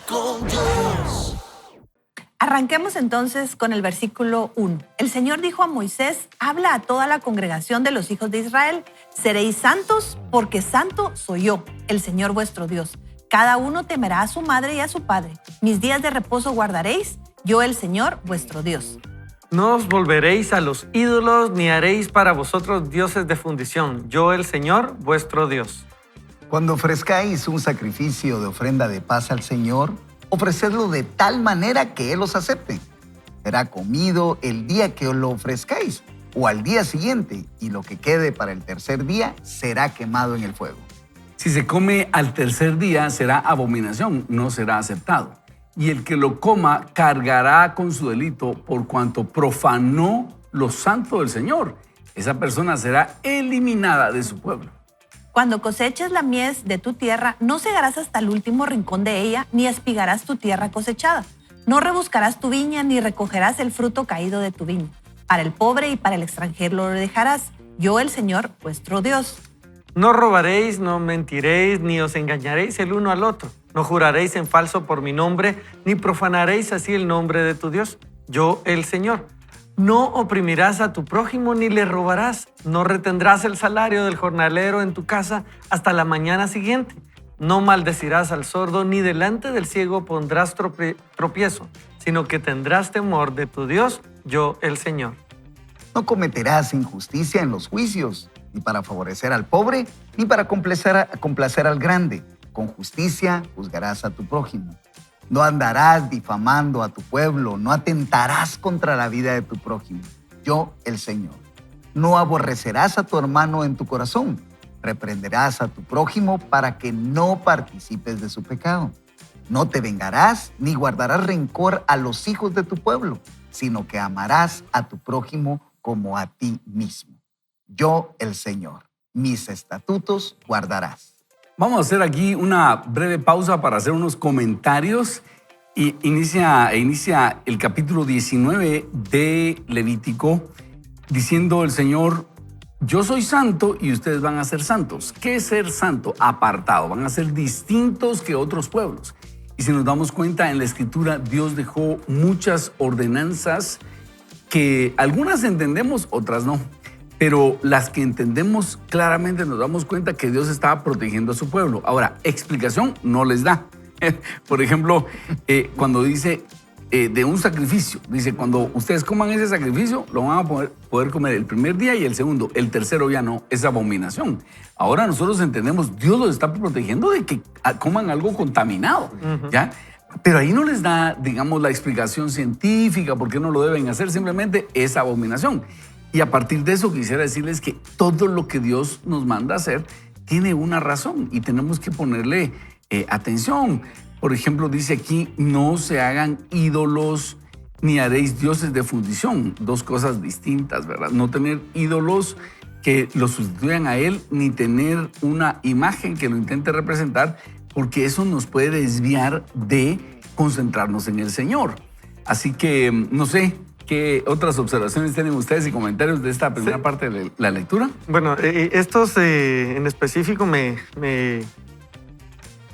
con Dios. Arranquemos entonces con el versículo 1. El Señor dijo a Moisés: habla a toda la congregación de los hijos de Israel. Seréis santos, porque santo soy yo, el Señor vuestro Dios. Cada uno temerá a su madre y a su padre. Mis días de reposo guardaréis, yo el Señor vuestro Dios. No os volveréis a los ídolos, ni haréis para vosotros dioses de fundición. Yo el Señor vuestro Dios. Cuando ofrezcáis un sacrificio de ofrenda de paz al Señor, ofrecedlo de tal manera que Él os acepte. Será comido el día que os lo ofrezcáis o al día siguiente, y lo que quede para el tercer día será quemado en el fuego. Si se come al tercer día, será abominación, no será aceptado. Y el que lo coma cargará con su delito por cuanto profanó lo santo del Señor. Esa persona será eliminada de su pueblo. Cuando coseches la mies de tu tierra, no segarás hasta el último rincón de ella, ni espigarás tu tierra cosechada. No rebuscarás tu viña, ni recogerás el fruto caído de tu viña. Para el pobre y para el extranjero lo dejarás. Yo, el Señor, vuestro Dios. No robaréis, no mentiréis, ni os engañaréis el uno al otro. No juraréis en falso por mi nombre, ni profanaréis así el nombre de tu Dios. Yo, el Señor. No oprimirás a tu prójimo ni le robarás. No retendrás el salario del jornalero en tu casa hasta la mañana siguiente. No maldecirás al sordo, ni delante del ciego pondrás tropiezo, sino que tendrás temor de tu Dios, yo el Señor. No cometerás injusticia en los juicios, ni para favorecer al pobre, ni para complacer al grande. Con justicia juzgarás a tu prójimo. No andarás difamando a tu pueblo, no atentarás contra la vida de tu prójimo. Yo, el Señor. No aborrecerás a tu hermano en tu corazón. Reprenderás a tu prójimo para que no participes de su pecado. No te vengarás ni guardarás rencor a los hijos de tu pueblo, sino que amarás a tu prójimo como a ti mismo. Yo, el Señor. Mis estatutos guardarás. Vamos a hacer aquí una breve pausa para hacer unos comentarios. Y inicia el capítulo 19 de Levítico diciendo el Señor: yo soy santo y ustedes van a ser santos. ¿Qué es ser santo? Apartado. Van a ser distintos que otros pueblos. Y si nos damos cuenta, en la Escritura Dios dejó muchas ordenanzas que algunas entendemos, otras no. Pero las que entendemos claramente nos damos cuenta que Dios estaba protegiendo a su pueblo. Ahora, explicación no les da. Por ejemplo, cuando dice de un sacrificio, dice: cuando ustedes coman ese sacrificio, lo van a poder comer el primer día y el segundo. El tercero ya no, es abominación. Ahora nosotros entendemos, Dios los está protegiendo de que coman algo contaminado, ¿ya? Pero ahí no les da, digamos, la explicación científica por qué no lo deben hacer, simplemente es abominación. Y a partir de eso quisiera decirles que todo lo que Dios nos manda hacer tiene una razón y tenemos que ponerle atención. Por ejemplo, dice aquí: no se hagan ídolos ni haréis dioses de fundición. Dos cosas distintas, ¿verdad? No tener ídolos que lo sustituyan a Él, ni tener una imagen que lo intente representar, porque eso nos puede desviar de concentrarnos en el Señor. Así que, no sé, ¿qué otras observaciones tienen ustedes y comentarios de esta primera parte de la lectura? Bueno, estos en específico me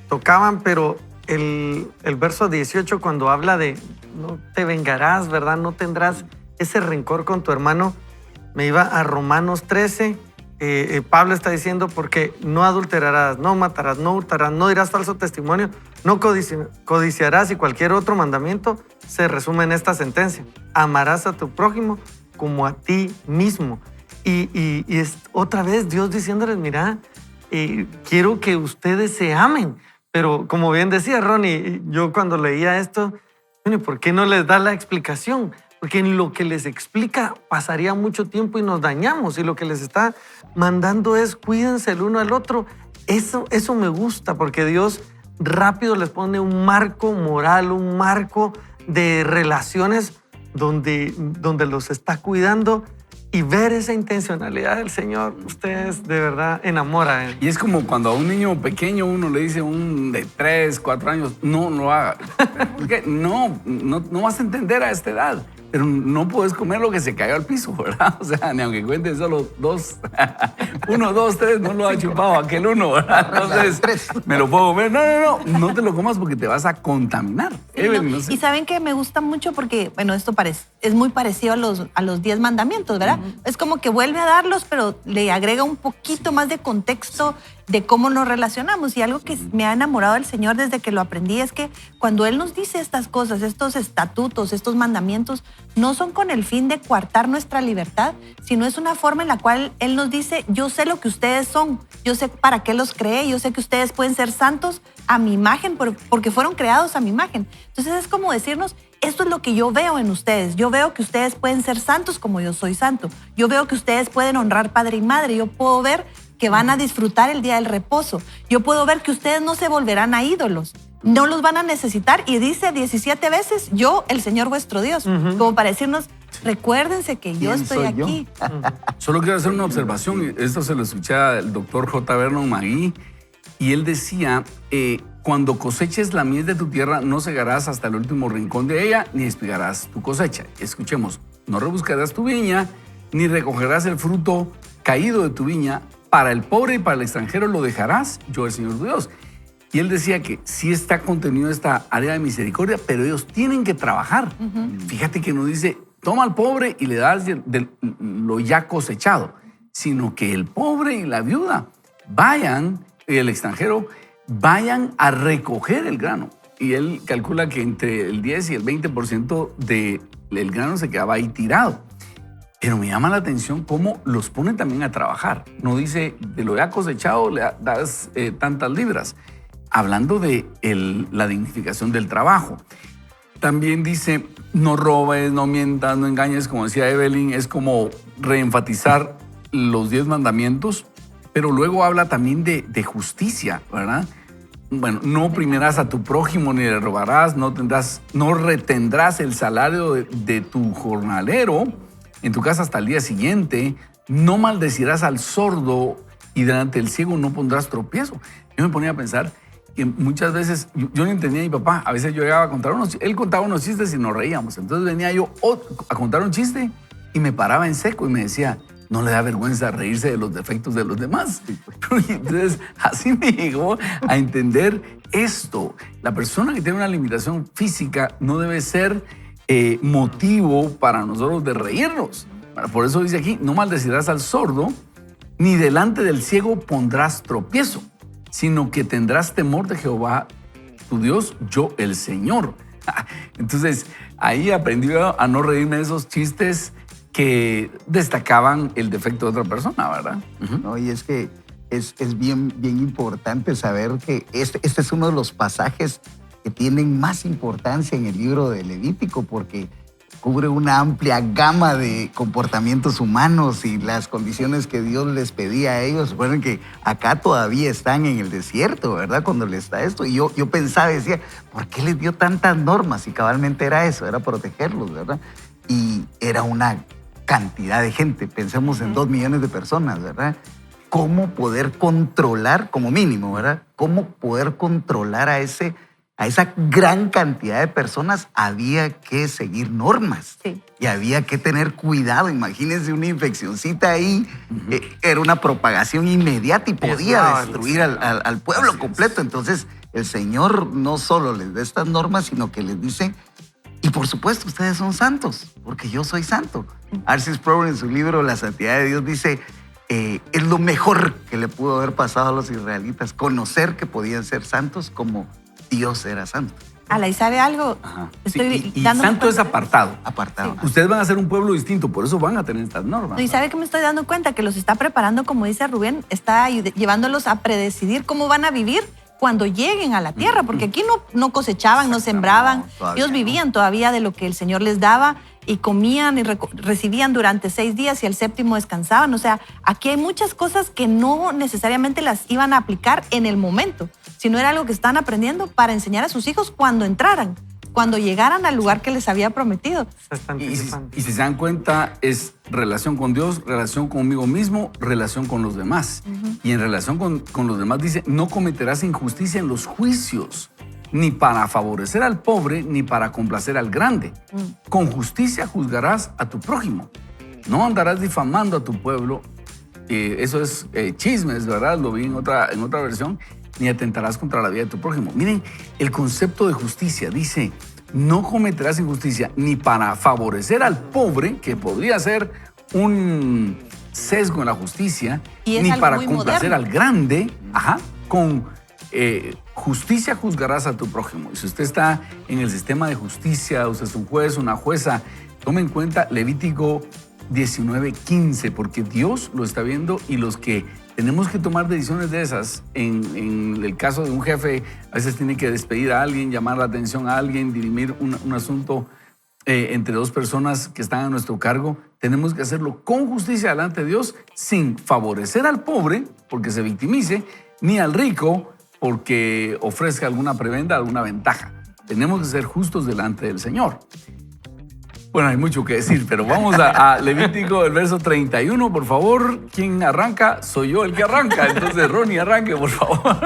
tocaban, pero el verso 18, cuando habla de no te vengarás, ¿verdad? No tendrás ese rencor con tu hermano, me iba a Romanos 13. Pablo está diciendo: porque no adulterarás, no matarás, no hurtarás, no dirás falso testimonio, no codiciarás, y cualquier otro mandamiento se resume en esta sentencia: amarás a tu prójimo como a ti mismo. Y es otra vez Dios diciéndoles: mira, quiero que ustedes se amen. Pero como bien decía Ronnie, yo cuando leía esto, ¿por qué no les da la explicación? Porque en lo que les explica pasaría mucho tiempo y nos dañamos. Y lo que les está mandando es: cuídense el uno al otro. Eso me gusta, porque Dios rápido les pone un marco moral, un marco de relaciones donde los está cuidando. Y ver esa intencionalidad del Señor, ustedes de verdad enamoran. Y es como cuando a un niño pequeño uno le dice, un de 3, 4 años: no lo haga. ¿Por qué? No vas a entender a esta edad. pero no puedes comer lo que se cayó al piso, ¿verdad? O sea, ni aunque cuentes solo 2, 1, 2, 3, no lo ha chupado aquel uno, ¿verdad? Entonces, me lo puedo comer. No te lo comas porque te vas a contaminar. Sí, Evelyn, no. no sé. Y saben que me gusta mucho porque, bueno, esto es muy parecido a los 10 mandamientos, ¿verdad? Es como que vuelve a darlos, pero le agrega un poquito más de contexto de cómo nos relacionamos. Y algo que me ha enamorado del Señor desde que lo aprendí es que cuando Él nos dice estas cosas, estos estatutos, estos mandamientos, no son con el fin de coartar nuestra libertad, sino es una forma en la cual Él nos dice, yo sé lo que ustedes son, yo sé para qué los creé, yo sé que ustedes pueden ser santos a mi imagen porque fueron creados a mi imagen. Entonces es como decirnos, esto es lo que yo veo en ustedes. Yo veo que ustedes pueden ser santos como yo soy santo. Yo veo que ustedes pueden honrar padre y madre. Yo puedo ver que van a disfrutar el día del reposo. Yo puedo ver que ustedes no se volverán a ídolos. No los van a necesitar. Y dice 17 veces, yo, el Señor vuestro Dios. Como para decirnos, recuérdense que yo ¿Quién estoy soy aquí. Solo quiero hacer una observación. Esto se lo escuché al doctor J. Vernon McGee. Y él decía, cuando coseches la mies de tu tierra, no segarás hasta el último rincón de ella, ni espigarás tu cosecha. Escuchemos, no rebuscarás tu viña, ni recogerás el fruto caído de tu viña. Para el pobre y para el extranjero lo dejarás, yo el Señor tu Dios. Y él decía que sí está contenido esta área de misericordia, pero ellos tienen que trabajar. Fíjate que no dice, toma al pobre y le das lo ya cosechado, sino que el pobre y la viuda vayan, y el extranjero, vayan a recoger el grano. Y él calcula que entre el 10 y el 20% del grano se quedaba ahí tirado. Pero me llama la atención cómo los ponen también a trabajar. No dice, de lo ya cosechado le das tantas libras. Hablando de la dignificación del trabajo. También dice, no robes, no mientas, no engañes, como decía Evelyn. Es como reenfatizar los 10 mandamientos, pero luego habla también de justicia, ¿verdad? Bueno, no oprimirás a tu prójimo ni le robarás, no retendrás el salario de tu jornalero en tu casa hasta el día siguiente, no maldecirás al sordo y delante del ciego no pondrás tropiezo. Yo me ponía a pensar que muchas veces, yo no entendía a mi papá, a veces yo llegaba a contar él contaba unos chistes y nos reíamos, entonces venía yo a contar un chiste y me paraba en seco y me decía, no le da vergüenza reírse de los defectos de los demás. Y entonces así me llegó a entender esto. La persona que tiene una limitación física no debe ser motivo para nosotros de reírnos. Por eso dice aquí, no maldecirás al sordo, ni delante del ciego pondrás tropiezo, sino que tendrás temor de Jehová, tu Dios, yo el Señor. Entonces, ahí aprendí a no reírme de esos chistes que destacaban el defecto de otra persona, ¿verdad? No, y es que es bien importante saber que este es uno de los pasajes que tienen más importancia en el libro de Levítico porque cubre una amplia gama de comportamientos humanos y las condiciones que Dios les pedía a ellos. Recuerden que acá todavía están en el desierto, ¿verdad? Cuando les da esto. Y yo pensaba, decía, ¿por qué les dio tantas normas? Y cabalmente era eso, era protegerlos, ¿verdad? Y era una cantidad de gente. Pensemos en 2 millones de personas, ¿verdad? ¿Cómo poder controlar, como mínimo, ¿verdad? ¿Cómo poder controlar a esa gran cantidad de personas? Había que seguir normas. Sí. Y había que tener cuidado. Imagínense una infeccioncita ahí. Era una propagación inmediata y podía destruir al pueblo completo. Entonces, el Señor no solo les da estas normas, sino que les dice, y por supuesto, ustedes son santos, porque yo soy santo. R.C. Sproul en su libro La Santidad de Dios dice, es lo mejor que le pudo haber pasado a los israelitas, conocer que podían ser santos como Dios era santo. Ala, ¿y sabe algo? Ajá. Estoy Y dándome santo es cuenta- apartado. Apartado. Ustedes van a ser un pueblo distinto, por eso van a tener estas normas. No, y sabe que me estoy dando cuenta que los está preparando, como dice Rubén, está llevándolos a predecidir cómo van a vivir cuando lleguen a la tierra, porque aquí no cosechaban, no sembraban, todavía ellos vivían todavía de lo que el Señor les daba y comían y recibían durante 6 días y al 7º descansaban. O sea, aquí hay muchas cosas que no necesariamente las iban a aplicar en el momento, sino era algo que están aprendiendo para enseñar a sus hijos cuando entraran, cuando llegaran al lugar que les había prometido. Se están Y anticipando. si se dan cuenta, es relación con Dios, relación conmigo mismo, relación con los demás. Y en relación con los demás dice, no cometerás injusticia en los juicios. ni para favorecer al pobre, ni para complacer al grande. Con justicia juzgarás a tu prójimo. No andarás difamando a tu pueblo. Eso es chismes, ¿verdad? Lo vi en otra versión. Ni atentarás contra la vida de tu prójimo. Miren, el concepto de justicia dice, no cometerás injusticia ni para favorecer al pobre, que podría ser un sesgo en la justicia, Y es ni algo para muy complacer moderno. al grande. Con justicia juzgarás a tu prójimo. Y si usted está en el sistema de justicia, usted es un juez, una jueza, tome en cuenta Levítico 19:15, porque Dios lo está viendo y los que tenemos que tomar decisiones de esas, en el caso de un jefe, a veces tiene que despedir a alguien, llamar la atención a alguien, dirimir un asunto entre dos personas que están a nuestro cargo, tenemos que hacerlo con justicia delante de Dios, sin favorecer al pobre, porque se victimice, ni al rico, porque ofrezca alguna prebenda, alguna ventaja. Tenemos que ser justos delante del Señor. Bueno, hay mucho que decir, pero vamos a Levítico, el verso 31, por favor. ¿Quién arranca? Soy yo el que arranca. Entonces, Ronnie, arranque, por favor.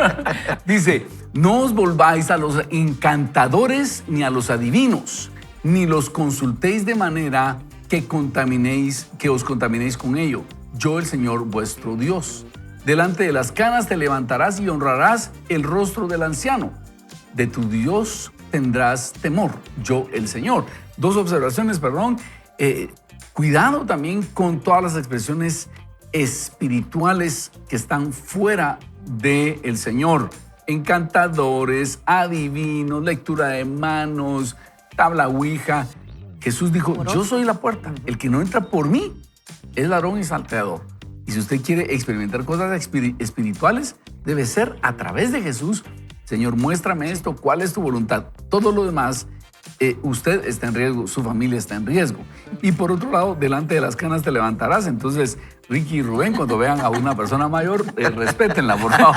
Dice, no os volváis a los encantadores ni a los adivinos, ni los consultéis de manera que os contaminéis con ello. Yo, el Señor, vuestro Dios. Delante de las canas te levantarás y honrarás el rostro del anciano. De tu Dios tendrás temor, yo, el Señor. Dos observaciones, perdón. Cuidado también con todas las expresiones espirituales que están fuera del Señor. Encantadores, adivinos, lectura de manos, tabla ouija. Jesús dijo, yo soy la puerta. El que no entra por mí es ladrón y salteador. Y si usted quiere experimentar cosas espirituales, debe ser a través de Jesús. Señor, muéstrame esto, ¿cuál es tu voluntad? Todo lo demás, usted está en riesgo, su familia está en riesgo. Y por otro lado, delante de las canas te levantarás. Entonces, Ricky y Rubén, cuando vean a una persona mayor, respétenla, por favor.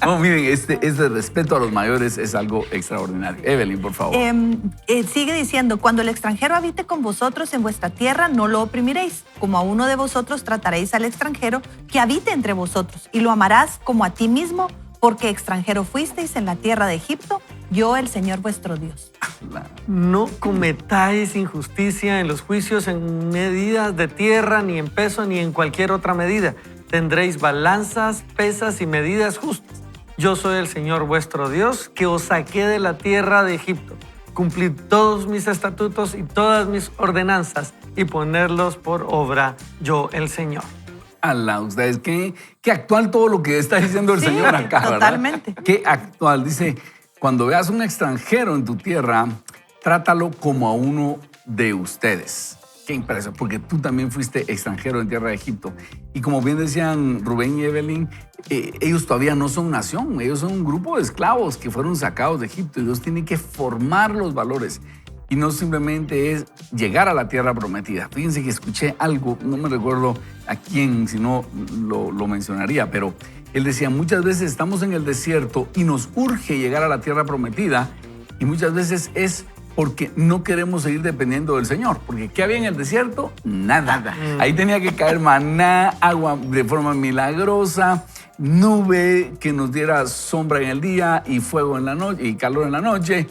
No, miren, este respeto a los mayores es algo extraordinario. Evelyn, por favor. Sigue diciendo, cuando el extranjero habite con vosotros en vuestra tierra, no lo oprimiréis. Como a uno de vosotros trataréis al extranjero que habite entre vosotros, y lo amarás como a ti mismo, porque extranjero fuisteis en la tierra de Egipto, yo, el Señor vuestro Dios. No cometáis injusticia en los juicios en medidas de tierra, ni en peso, ni en cualquier otra medida. Tendréis balanzas, pesas y medidas justas. Yo soy el Señor vuestro Dios, que os saqué de la tierra de Egipto. Cumplid todos mis estatutos y todas mis ordenanzas y ponerlos por obra, yo, el Señor. Alá, ustedes, qué actual todo lo que está diciendo el Sí, Señor acá, ¿verdad? totalmente. Qué actual. Dice, cuando veas un extranjero en tu tierra, trátalo como a uno de ustedes. Qué impresión, porque tú también fuiste extranjero en tierra de Egipto. Y como bien decían Rubén y Evelyn, ellos todavía no son nación, ellos son un grupo de esclavos que fueron sacados de Egipto y Dios tiene que formar los valores. Y no simplemente es llegar a la tierra prometida. Fíjense que escuché algo, no me recuerdo a quién, si no lo mencionaría, pero él decía, muchas veces estamos en el desierto y nos urge llegar a la tierra prometida y muchas veces es porque no queremos seguir dependiendo del Señor. Porque ¿qué había en el desierto? Nada. Ahí tenía que caer maná, agua de forma milagrosa, nube que nos diera sombra en el día y fuego en la noche y calor en la noche.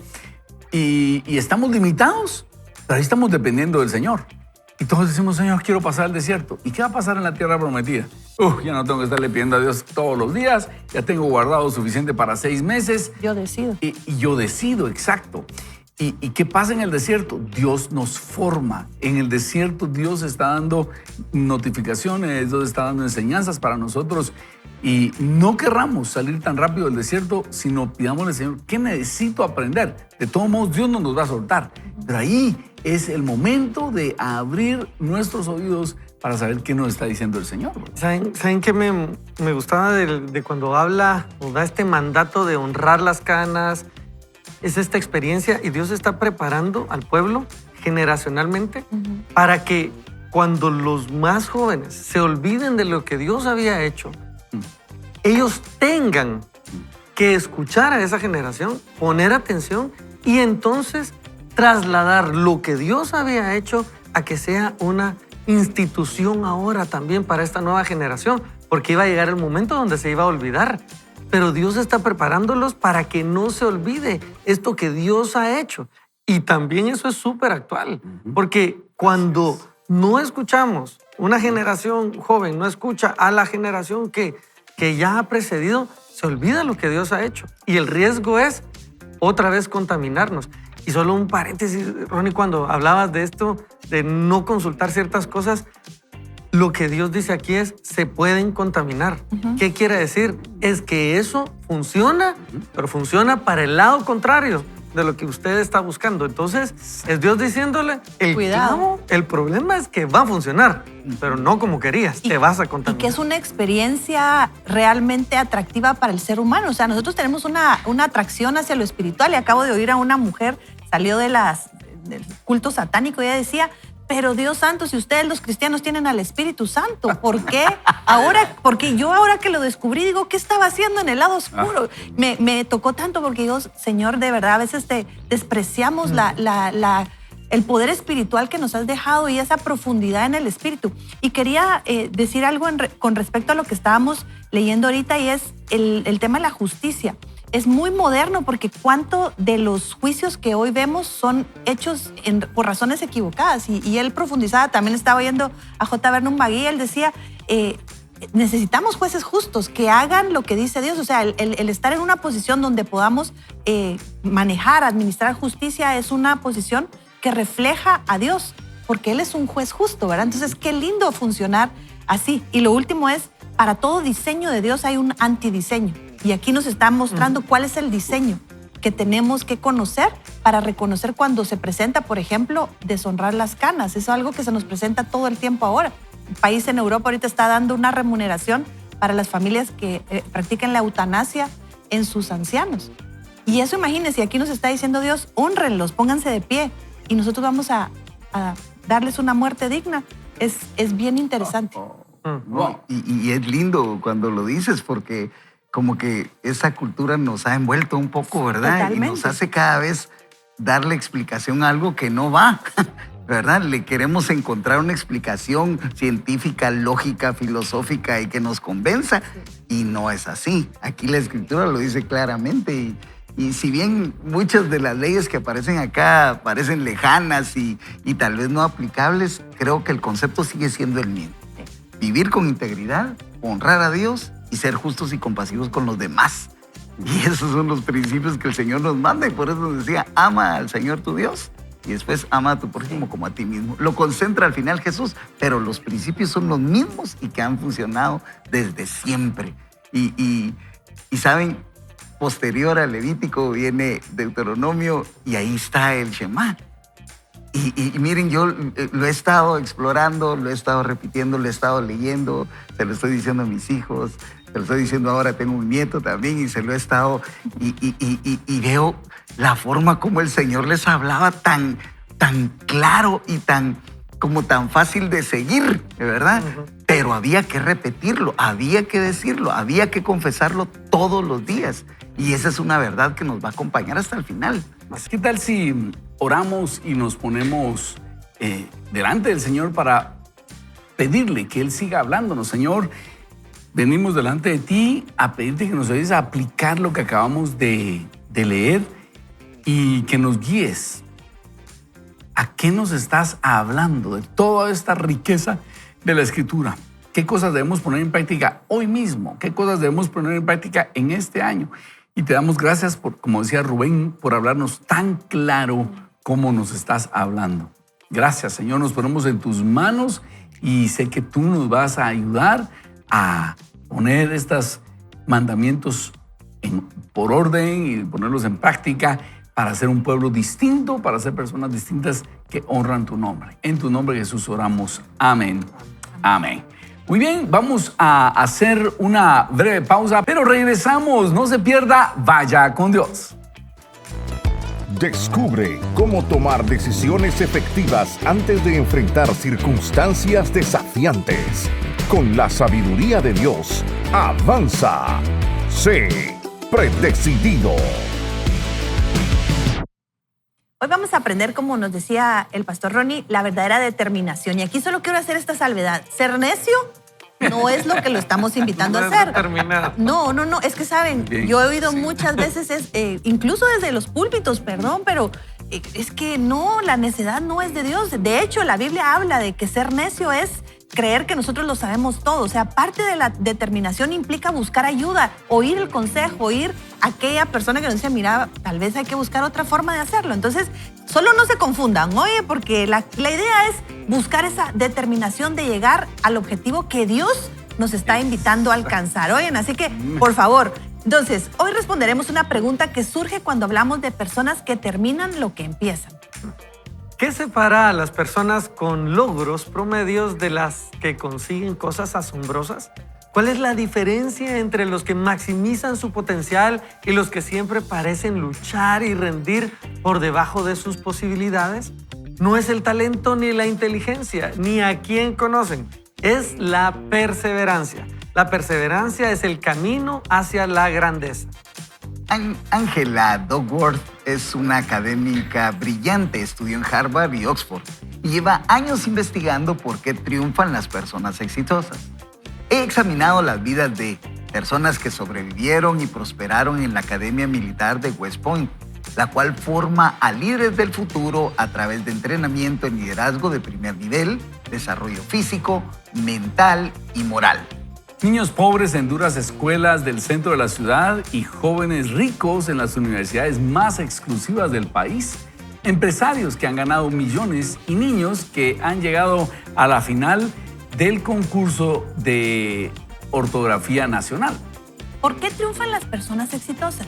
Y estamos limitados, pero ahí estamos dependiendo del Señor. Y todos decimos, Señor, quiero pasar el desierto. ¿Y qué va a pasar en la tierra prometida? Ya no tengo que estarle pidiendo a Dios todos los días, ya tengo guardado suficiente para 6 meses. Yo decido. Y yo decido, exacto. ¿Y qué pasa en el desierto? Dios nos forma. En el desierto Dios está dando notificaciones, Dios está dando enseñanzas para nosotros. Y no querramos salir tan rápido del desierto, sino pidámosle al Señor, ¿qué necesito aprender? De todos modos, Dios no nos va a soltar. Pero ahí es el momento de abrir nuestros oídos para saber qué nos está diciendo el Señor. ¿Saben qué me gustaba de cuando habla o da este mandato de honrar las canas? Es esta experiencia y Dios está preparando al pueblo generacionalmente para que cuando los más jóvenes se olviden de lo que Dios había hecho, ellos tengan que escuchar a esa generación, poner atención y entonces trasladar lo que Dios había hecho a que sea una institución ahora también para esta nueva generación, porque iba a llegar el momento donde se iba a olvidar. pero Dios está preparándolos para que no se olvide esto que Dios ha hecho. Y también eso es súper actual, porque cuando no escuchamos, una generación joven no escucha a la generación que ya ha precedido, se olvida lo que Dios ha hecho. Y el riesgo es otra vez contaminarnos. Y solo un paréntesis, Ronnie, cuando hablabas de esto, de no consultar ciertas cosas, lo que Dios dice aquí es, se pueden contaminar. ¿Qué quiere decir? Es que eso funciona, pero funciona para el lado contrario de lo que usted está buscando. Entonces, es Dios diciéndole, Cuidado. el problema es que va a funcionar, pero no como querías, te vas a Y contaminar. que es una experiencia realmente atractiva para el ser humano. O sea, nosotros tenemos una atracción hacia lo espiritual. Y acabo de oír a una mujer, salió del culto satánico, y ella decía, pero Dios santo, si ustedes los cristianos tienen al Espíritu Santo, ¿por qué? Porque yo ahora que lo descubrí, digo, ¿qué estaba haciendo en el lado oscuro? Me tocó tanto porque digo, Señor, de verdad, a veces despreciamos el poder espiritual que nos has dejado y esa profundidad en el Espíritu. Y quería decir algo con respecto a lo que estábamos leyendo ahorita, y es el tema de la justicia. Es muy moderno porque cuánto de los juicios que hoy vemos son hechos por razones equivocadas. Y él profundizaba, también estaba oyendo a J. Vernon McGee, él decía, necesitamos jueces justos que hagan lo que dice Dios. O sea, el estar en una posición donde podamos manejar, administrar justicia es una posición que refleja a Dios, porque Él es un juez justo, ¿verdad? Entonces, qué lindo funcionar así. Y lo último es, para todo diseño de Dios hay un antidiseño. Y aquí nos está mostrando cuál es el diseño que tenemos que conocer para reconocer cuando se presenta, por ejemplo, deshonrar las canas. Es algo que se nos presenta todo el tiempo ahora. El país en Europa ahorita está dando una remuneración para las familias que practiquen la eutanasia en sus ancianos. Y eso, imagínense, aquí nos está diciendo Dios, hónrenlos, pónganse de pie. Y nosotros vamos a darles una muerte digna. Es bien interesante. ¿No? Y es lindo cuando lo dices, porque como que esa cultura nos ha envuelto un poco, ¿verdad? Totalmente. Y nos hace cada vez darle explicación a algo que no va, ¿verdad? Le queremos encontrar una explicación científica, lógica, filosófica y que nos convenza. Y no es así. Aquí la Escritura lo dice claramente. Y si bien muchas de las leyes que aparecen acá parecen lejanas y tal vez no aplicables, creo que el concepto sigue siendo el mismo. Vivir con integridad, honrar a Dios y ser justos y compasivos con los demás. Y esos son los principios que el Señor nos manda, y por eso nos decía, ama al Señor tu Dios y después ama a tu prójimo como a ti mismo. Lo concentra al final Jesús, pero los principios son los mismos y que han funcionado desde siempre. Y saben, posterior al Levítico viene Deuteronomio y ahí está el Shema. Y miren, yo lo he estado explorando, lo he estado repitiendo, lo he estado leyendo, se lo estoy diciendo a mis hijos, se lo estoy diciendo ahora, tengo un nieto también y se lo he estado, y veo la forma como el Señor les hablaba tan claro y tan fácil de seguir, ¿verdad? Pero había que repetirlo, había que decirlo, había que confesarlo todos los días. Y esa es una verdad que nos va a acompañar hasta el final. ¿Qué tal si oramos y nos ponemos delante del Señor para pedirle que Él siga hablándonos? Señor, venimos delante de ti a pedirte que nos ayudes a aplicar lo que acabamos de leer y que nos guíes. ¿A qué nos estás hablando de toda esta riqueza de la Escritura? ¿Qué cosas debemos poner en práctica hoy mismo? ¿Qué cosas debemos poner en práctica en este año? Y te damos gracias, como decía Rubén, por hablarnos tan claro cómo nos estás hablando. Gracias, Señor, nos ponemos en tus manos y sé que tú nos vas a ayudar a poner estos mandamientos por orden y ponerlos en práctica para ser un pueblo distinto, para ser personas distintas que honran tu nombre. En tu nombre, Jesús, oramos. Amén. Amén. Muy bien, vamos a hacer una breve pausa, pero regresamos. No se pierda, vaya con Dios. Descubre cómo tomar decisiones efectivas antes de enfrentar circunstancias desafiantes. Con la sabiduría de Dios, avanza. Sé predecidido. Hoy vamos a aprender, como nos decía el pastor Ronnie, la verdadera determinación. Y aquí solo quiero hacer esta salvedad. Ser necio no es lo que lo estamos invitando a No es hacer. determinado. No, es que saben, Bien. yo he oído muchas veces, incluso desde los púlpitos, perdón, pero es que no, la necedad no es de Dios. De hecho, la Biblia habla de que ser necio es creer que nosotros lo sabemos todo. O sea, parte de la determinación implica buscar ayuda, oír el consejo, oír a aquella persona que nos dice, mira, tal vez hay que buscar otra forma de hacerlo. Entonces, solo no se confundan, oye, porque la idea es buscar esa determinación de llegar al objetivo que Dios nos está invitando a alcanzar. Oigan, así que, por favor, entonces, hoy responderemos una pregunta que surge cuando hablamos de personas que terminan lo que empiezan. ¿Qué separa a las personas con logros promedios de las que consiguen cosas asombrosas? ¿Cuál es la diferencia entre los que maximizan su potencial y los que siempre parecen luchar y rendir por debajo de sus posibilidades? No es el talento ni la inteligencia, ni a quién conocen. Es la perseverancia. La perseverancia es el camino hacia la grandeza. Angela Duckworth es una académica brillante, estudió en Harvard y Oxford y lleva años investigando por qué triunfan las personas exitosas. He examinado las vidas de personas que sobrevivieron y prosperaron en la Academia Militar de West Point, la cual forma a líderes del futuro a través de entrenamiento en liderazgo de primer nivel, desarrollo físico, mental y moral. Niños pobres en duras escuelas del centro de la ciudad y jóvenes ricos en las universidades más exclusivas del país. Empresarios que han ganado millones y niños que han llegado a la final del concurso de ortografía nacional. ¿Por qué triunfan las personas exitosas?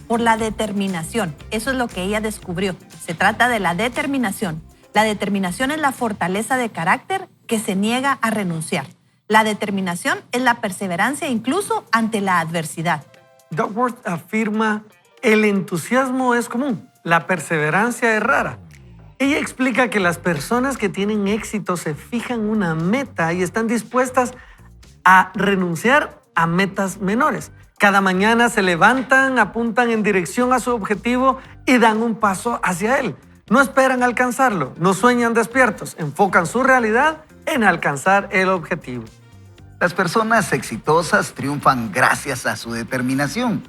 Por la determinación. Eso es lo que ella descubrió. Se trata de la determinación. La determinación es la fortaleza de carácter que se niega a renunciar. La determinación es la perseverancia incluso ante la adversidad. Duckworth afirma, el entusiasmo es común, la perseverancia es rara. Ella explica que las personas que tienen éxito se fijan una meta y están dispuestas a renunciar a metas menores. Cada mañana se levantan, apuntan en dirección a su objetivo y dan un paso hacia él. No esperan alcanzarlo, no sueñan despiertos, enfocan su realidad en alcanzar el objetivo. Las personas exitosas triunfan gracias a su determinación.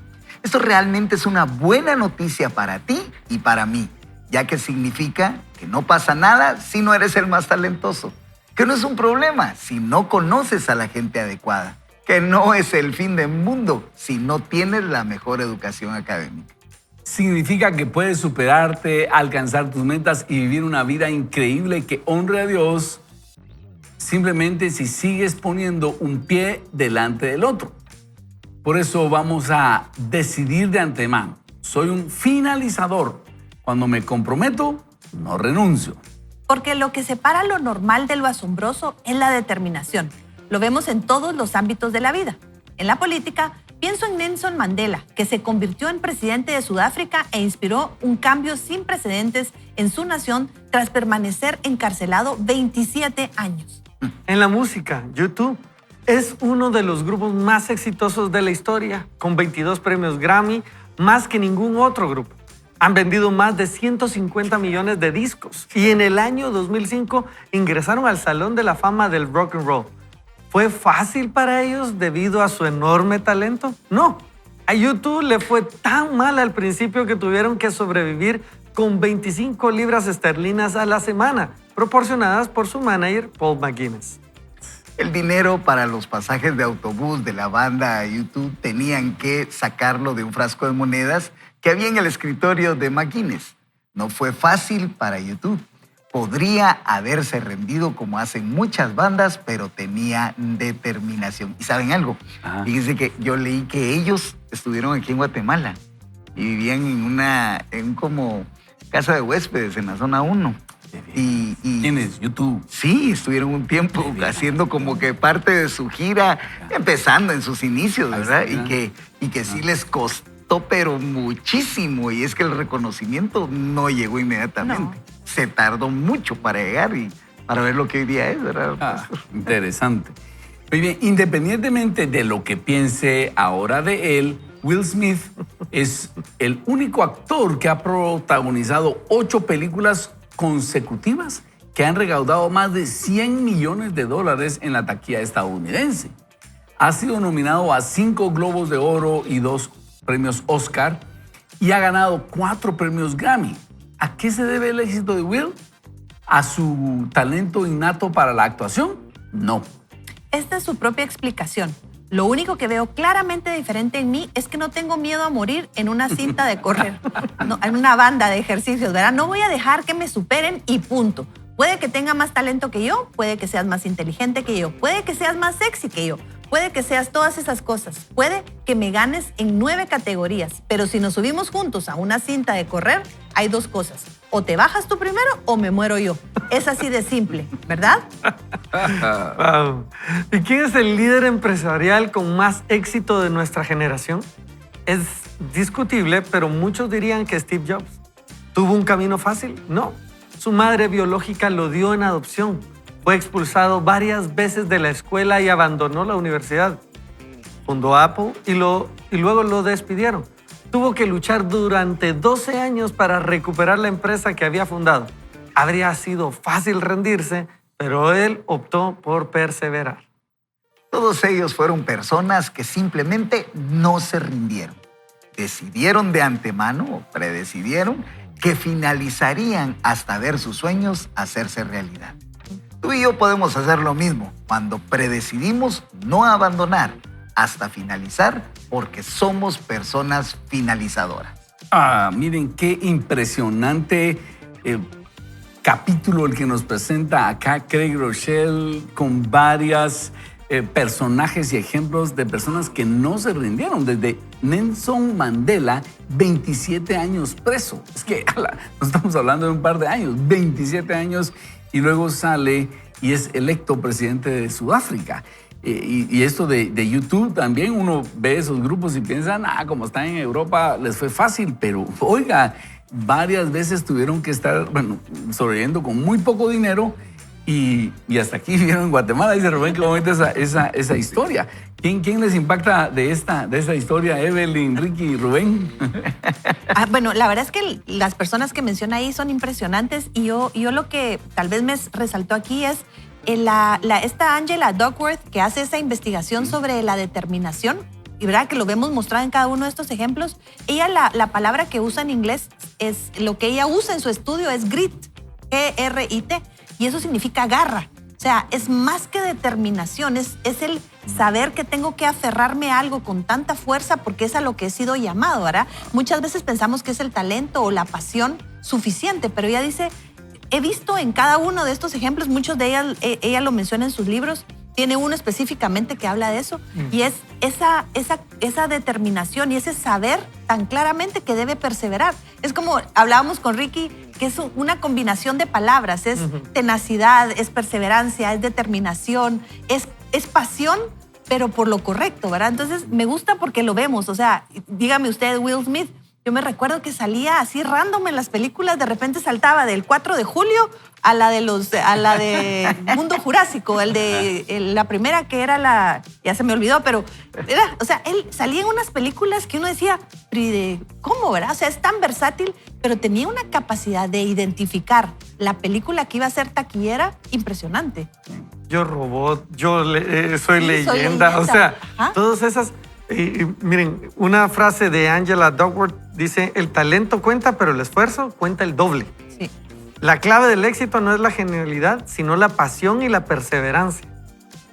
Esto realmente es una buena noticia para ti y para mí, ya que significa que no pasa nada si no eres el más talentoso, que no es un problema si no conoces a la gente adecuada, que no es el fin del mundo si no tienes la mejor educación académica. Significa que puedes superarte, alcanzar tus metas y vivir una vida increíble que honre a Dios simplemente si sigues poniendo un pie delante del otro. Por eso vamos a decidir de antemano. Soy un finalizador. Cuando me comprometo, no renuncio. Porque lo que separa lo normal de lo asombroso es la determinación. Lo vemos en todos los ámbitos de la vida. En la política, pienso en Nelson Mandela, que se convirtió en presidente de Sudáfrica e inspiró un cambio sin precedentes en su nación tras permanecer encarcelado 27 años. En la música, YouTube es uno de los grupos más exitosos de la historia, con 22 premios Grammy, más que ningún otro grupo. Han vendido más de 150 millones de discos y en el año 2005 ingresaron al Salón de la Fama del Rock and Roll. ¿Fue fácil para ellos debido a su enorme talento? No. A YouTube le fue tan mal al principio que tuvieron que sobrevivir con 25 libras esterlinas a la semana, proporcionadas por su manager Paul McGuinness. El dinero para los pasajes de autobús de la banda YouTube tenían que sacarlo de un frasco de monedas que había en el escritorio de McGuinness. No fue fácil para YouTube. Podría haberse rendido como hacen muchas bandas, pero tenía determinación. ¿Y saben algo? Fíjense que yo leí que ellos estuvieron aquí en Guatemala y vivían en como casa de huéspedes en la zona 1. ¿Tienes YouTube? Sí, estuvieron un tiempo haciendo como que parte de su gira, empezando en sus inicios, ¿verdad? Y que sí les costó, pero muchísimo. Y es que el reconocimiento no llegó inmediatamente. No. Se tardó mucho para llegar y para ver lo que hoy día es, ¿verdad? Interesante. Muy bien, independientemente de lo que piense ahora de él, Will Smith es el único actor que ha protagonizado 8 películas consecutivas que han recaudado más de $100 millones en la taquilla estadounidense. Ha sido nominado a 5 Globos de Oro y 2 premios Oscar y ha ganado 4 premios Grammy. ¿A qué se debe el éxito de Will? ¿A su talento innato para la actuación? No. Esta es su propia explicación. Lo único que veo claramente diferente en mí es que no tengo miedo a morir en una cinta de correr, no, en una banda de ejercicios, ¿verdad? No voy a dejar que me superen y punto. Puede que tenga más talento que yo, puede que seas más inteligente que yo, puede que seas más sexy que yo, puede que seas todas esas cosas, puede que me ganes en 9 categorías, pero si nos subimos juntos a una cinta de correr, hay 2 cosas. O te bajas tú primero o me muero yo. Es así de simple, ¿verdad? Wow. ¿Y quién es el líder empresarial con más éxito de nuestra generación? Es discutible, pero muchos dirían que Steve Jobs. ¿Tuvo un camino fácil? No. Su madre biológica lo dio en adopción. Fue expulsado varias veces de la escuela y abandonó la universidad. Fundó Apple y luego lo despidieron. Tuvo que luchar durante 12 años para recuperar la empresa que había fundado. Habría sido fácil rendirse, pero él optó por perseverar. Todos ellos fueron personas que simplemente no se rindieron. Decidieron de antemano, o predecidieron, que finalizarían hasta ver sus sueños hacerse realidad. Tú y yo podemos hacer lo mismo cuando predecidimos no abandonar hasta finalizar porque somos personas finalizadoras. Miren qué impresionante capítulo el que nos presenta acá Craig Rochelle con varias personajes y ejemplos de personas que no se rindieron. Desde Nelson Mandela, 27 años preso. Es que no estamos hablando de un par de años, 27 años, y luego sale y es electo presidente de Sudáfrica. Y esto de YouTube también, uno ve esos grupos y piensan, como están en Europa les fue fácil, pero oiga, varias veces tuvieron que estar, sobreviviendo con muy poco dinero y hasta aquí vieron en Guatemala. Dice Rubén que momento esa historia. ¿Quién les impacta de esta historia? Evelyn, Ricky y Rubén. Bueno, la verdad es que las personas que menciona ahí son impresionantes y yo lo que tal vez me resaltó aquí es esta Angela Duckworth que hace esa investigación sobre la determinación y verdad que lo vemos mostrado en cada uno de estos ejemplos. Ella la palabra que usa en inglés es lo que ella usa en su estudio es grit, G-R-I-T, y eso significa garra. O sea, es más que determinación, es el saber que tengo que aferrarme a algo con tanta fuerza porque es a lo que he sido llamado, ¿verdad? Muchas veces pensamos que es el talento o la pasión suficiente, pero ella dice, he visto en cada uno de estos ejemplos, muchos de ellas, ella lo menciona en sus libros, tiene uno específicamente que habla de eso, y es esa determinación y ese saber tan claramente que debe perseverar. Es como hablábamos con Ricky, que es una combinación de palabras, es tenacidad, es perseverancia, es determinación, es pasión, pero por lo correcto, ¿verdad? Entonces me gusta porque lo vemos, o sea, dígame usted, Will Smith, yo me recuerdo que salía así random en las películas, de repente saltaba del 4 de julio a la de Mundo Jurásico, la primera que era ya se me olvidó, pero o sea, él salía en unas películas que uno decía, ¿cómo, verdad? O sea, es tan versátil, pero tenía una capacidad de identificar la película que iba a ser taquillera impresionante. Yo Robot, soy leyenda, o sea, todas esas. Miren, una frase de Angela Duckworth dice, el talento cuenta, pero el esfuerzo cuenta el doble. Sí. La clave del éxito no es la genialidad, sino la pasión y la perseverancia.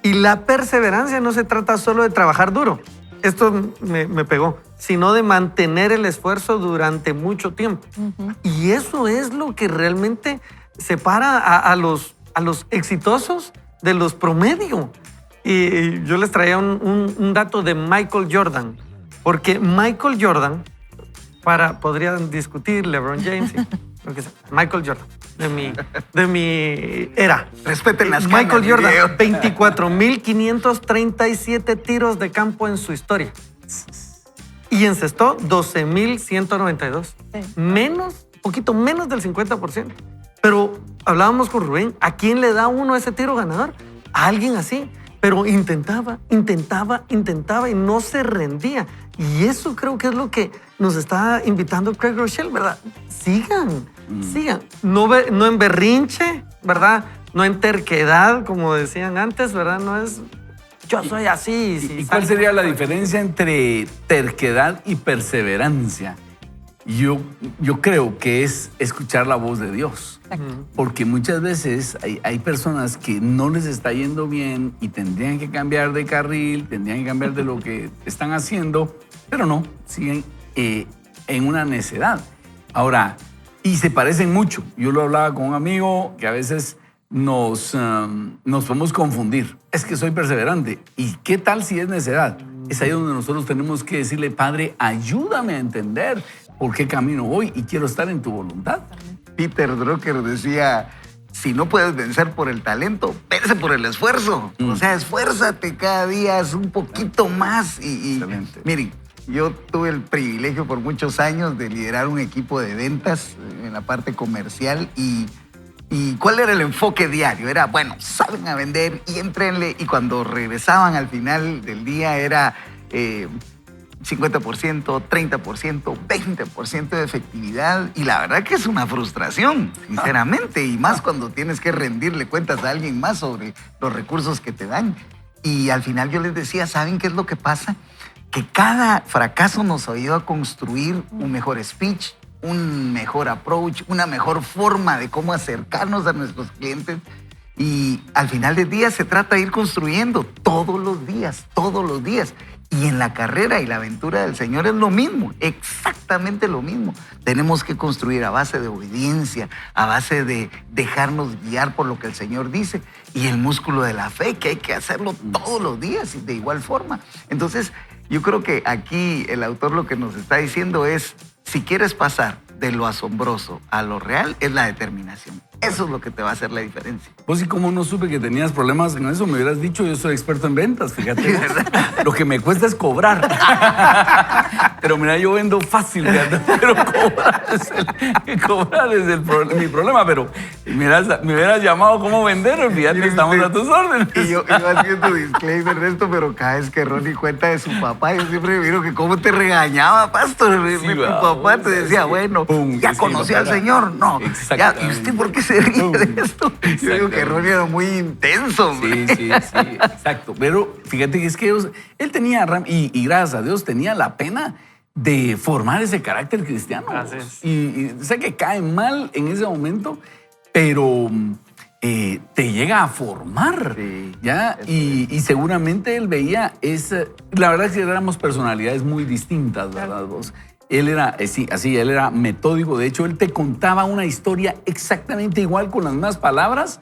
Y la perseverancia no se trata solo de trabajar duro, esto me pegó, sino de mantener el esfuerzo durante mucho tiempo. Y eso es lo que realmente separa a los exitosos de los promedio. Y yo les traía un dato de Michael Jordan, porque Michael Jordan, podrían discutir LeBron James, lo que sea, Michael Jordan, de mi era. Respeten las Michael canas, Jordan, 24,537 tiros de campo en su historia. Y encestó 12,192. Poquito menos del 50%. Pero hablábamos con Rubén, ¿a quién le da uno ese tiro ganador? A alguien así. Pero intentaba y no se rendía. Y eso creo que es lo que nos está invitando Craig Groeschel, ¿verdad? Sigan. No en berrinche, ¿verdad? No en terquedad, como decían antes, ¿verdad? No es yo soy así. ¿Y cuál sería la diferencia entre terquedad y perseverancia? Yo creo que es escuchar la voz de Dios. Porque muchas veces hay personas que no les está yendo bien y tendrían que cambiar de carril, tendrían que cambiar de lo que están haciendo, pero no, siguen en una necedad. Ahora, y se parecen mucho. Yo lo hablaba con un amigo que a veces nos podemos confundir. Es que soy perseverante. ¿Y qué tal si es necedad? Es ahí donde nosotros tenemos que decirle, Padre, ayúdame a entender por qué camino voy y quiero estar en tu voluntad. Peter Drucker decía, si no puedes vencer por el talento, vence por el esfuerzo. O sea, esfuérzate cada día, haz un poquito más. Excelente. Miren, yo tuve el privilegio por muchos años de liderar un equipo de ventas en la parte comercial y ¿cuál era el enfoque diario? Era, bueno, salgan a vender y entrenle. Y cuando regresaban al final del día era 50%, 30%, 20% de efectividad. Y la verdad que es una frustración, sinceramente. Y más cuando tienes que rendirle cuentas a alguien más sobre los recursos que te dan. Y al final yo les decía, ¿saben qué es lo que pasa? Que cada fracaso nos ayuda a construir un mejor speech, un mejor approach, una mejor forma de cómo acercarnos a nuestros clientes. Y al final del día se trata de ir construyendo todos los días, todos los días. Y en la carrera y la aventura del Señor es lo mismo, exactamente lo mismo. Tenemos que construir a base de obediencia, a base de dejarnos guiar por lo que el Señor dice. Y el músculo de la fe, que hay que hacerlo todos los días y de igual forma. Entonces, yo creo que aquí el autor lo que nos está diciendo es, si quieres pasar de lo asombroso a lo real, es la determinación. Eso es lo que te va a hacer la diferencia. Pues y como no supe que tenías problemas en eso, me hubieras dicho, yo soy experto en ventas, fíjate. Lo que me cuesta es cobrar. Pero mira, yo vendo fácil, fíjate, pero cobrar es mi problema. Pero me hubieras llamado cómo vender, fíjate, estamos a tus órdenes. Y yo haciendo disclaimer de esto, pero cada vez que Ronnie cuenta de su papá, yo siempre miro que cómo te regañaba, pastor. Sí, mi papá te decía, bueno, pum, ¿ya conoció al Señor? No. Ya, ¿y usted por qué se ríe de esto? Yo digo que Ronnie era muy intenso, hombre. Sí, exacto. Pero fíjate que es que él tenía, y gracias a Dios, tenía la pena de formar ese carácter cristiano. Así es. Y sé que cae mal en ese momento, pero te llega a formar. Sí, ¿ya? Y seguramente él veía la verdad es que éramos personalidades muy distintas, ¿verdad? Vos? Él era él era metódico. De hecho, él te contaba una historia exactamente igual con las mismas palabras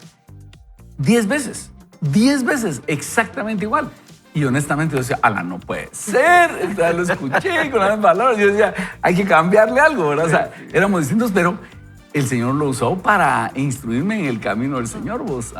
10 veces. 10 veces, exactamente igual. Y honestamente yo decía, no puede ser. O sea, lo escuché con las mismas palabras. Yo decía, hay que cambiarle algo, ¿verdad? O sea, éramos distintos, pero el Señor lo usó para instruirme en el camino del Señor, vos.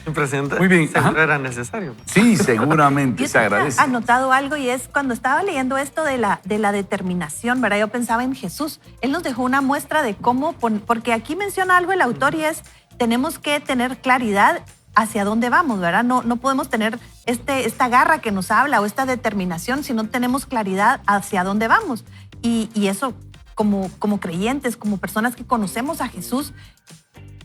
Impresionante. Muy bien. Seguro era necesario. Sí, seguramente, Yo se agradece. he anotado algo y es cuando estaba leyendo esto de la determinación, ¿verdad? Yo pensaba en Jesús. Él nos dejó una muestra de cómo, porque aquí menciona algo el autor y es, tenemos que tener claridad hacia dónde vamos, ¿verdad? No podemos tener esta garra que nos habla o esta determinación si no tenemos claridad hacia dónde vamos. Y eso, como creyentes, como personas que conocemos a Jesús,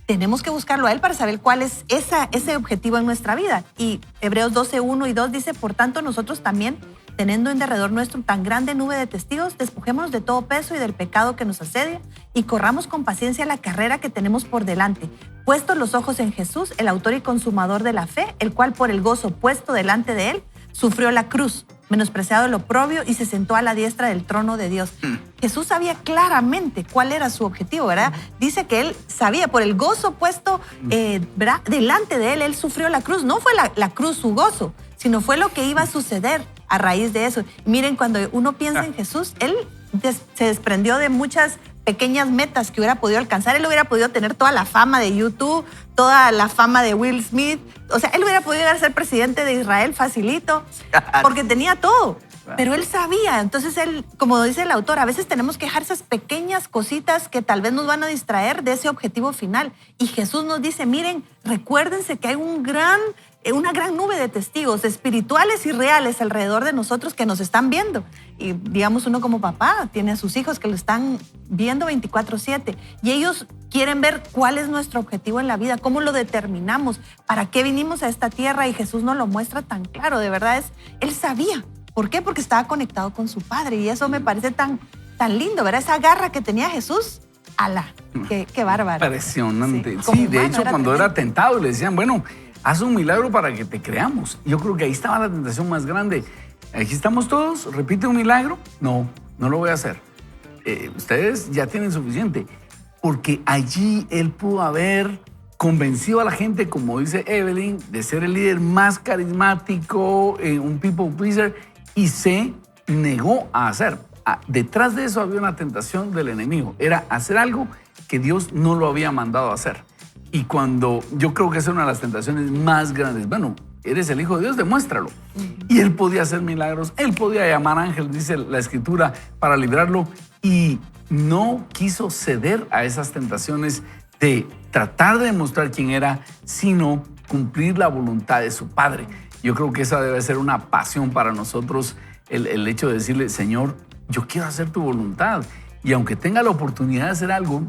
tenemos que buscarlo a Él para saber cuál es ese objetivo en nuestra vida. Y Hebreos 12, 1 y 2 dice, por tanto, nosotros también, teniendo en derredor nuestro tan grande nube de testigos, despojémonos de todo peso y del pecado que nos asedia y corramos con paciencia la carrera que tenemos por delante, puestos los ojos en Jesús, el autor y consumador de la fe, el cual por el gozo puesto delante de Él, sufrió la cruz, menospreciado el oprobio y se sentó a la diestra del trono de Dios. Jesús sabía claramente cuál era su objetivo, ¿verdad? Dice que Él sabía, por el gozo puesto ¿verdad? Delante de Él sufrió la cruz. No fue la cruz su gozo, sino fue lo que iba a suceder a raíz de eso. Miren, cuando uno piensa en Jesús, Él se desprendió de muchas pequeñas metas que hubiera podido alcanzar. Él hubiera podido tener toda la fama de YouTube, toda la fama de Will Smith. O sea, él hubiera podido llegar a ser presidente de Israel facilito, porque tenía todo. Pero él sabía. Entonces él, como dice el autor, a veces tenemos que dejar esas pequeñas cositas que tal vez nos van a distraer de ese objetivo final. Y Jesús nos dice, miren, recuérdense que hay un gran una gran nube de testigos espirituales y reales alrededor de nosotros que nos están viendo. Y digamos, uno como papá tiene a sus hijos que lo están viendo 24/7 y ellos quieren ver cuál es nuestro objetivo en la vida, cómo lo determinamos, para qué vinimos a esta tierra, y Jesús nos lo muestra tan claro. De verdad, él sabía. ¿Por qué? Porque estaba conectado con su Padre, y eso me parece tan lindo, ¿verdad? Esa garra que tenía Jesús. ¡Ala! ¡Qué bárbaro! Impresionante. Sí, Sí, de humano, hecho, cuando tremendo. era tentado, le decían, bueno, haz un milagro para que te creamos. Yo creo que ahí estaba la tentación más grande. Aquí estamos todos, repite un milagro. No, no lo voy a hacer. Ustedes ya tienen suficiente. Porque allí él pudo haber convencido a la gente, como dice Evelyn, de ser el líder más carismático, un people pleaser, y se negó a hacer. Detrás de eso había una tentación del enemigo. Era hacer algo que Dios no lo había mandado a hacer. Y cuando yo creo que esa es una de las tentaciones más grandes. Bueno, eres el Hijo de Dios, demuéstralo. Y él podía hacer milagros, él podía llamar ángeles, dice la Escritura, para librarlo. Y no quiso ceder a esas tentaciones de tratar de demostrar quién era, sino cumplir la voluntad de su Padre. Yo creo que esa debe ser una pasión para nosotros, el hecho de decirle, Señor, yo quiero hacer tu voluntad. Y aunque tenga la oportunidad de hacer algo,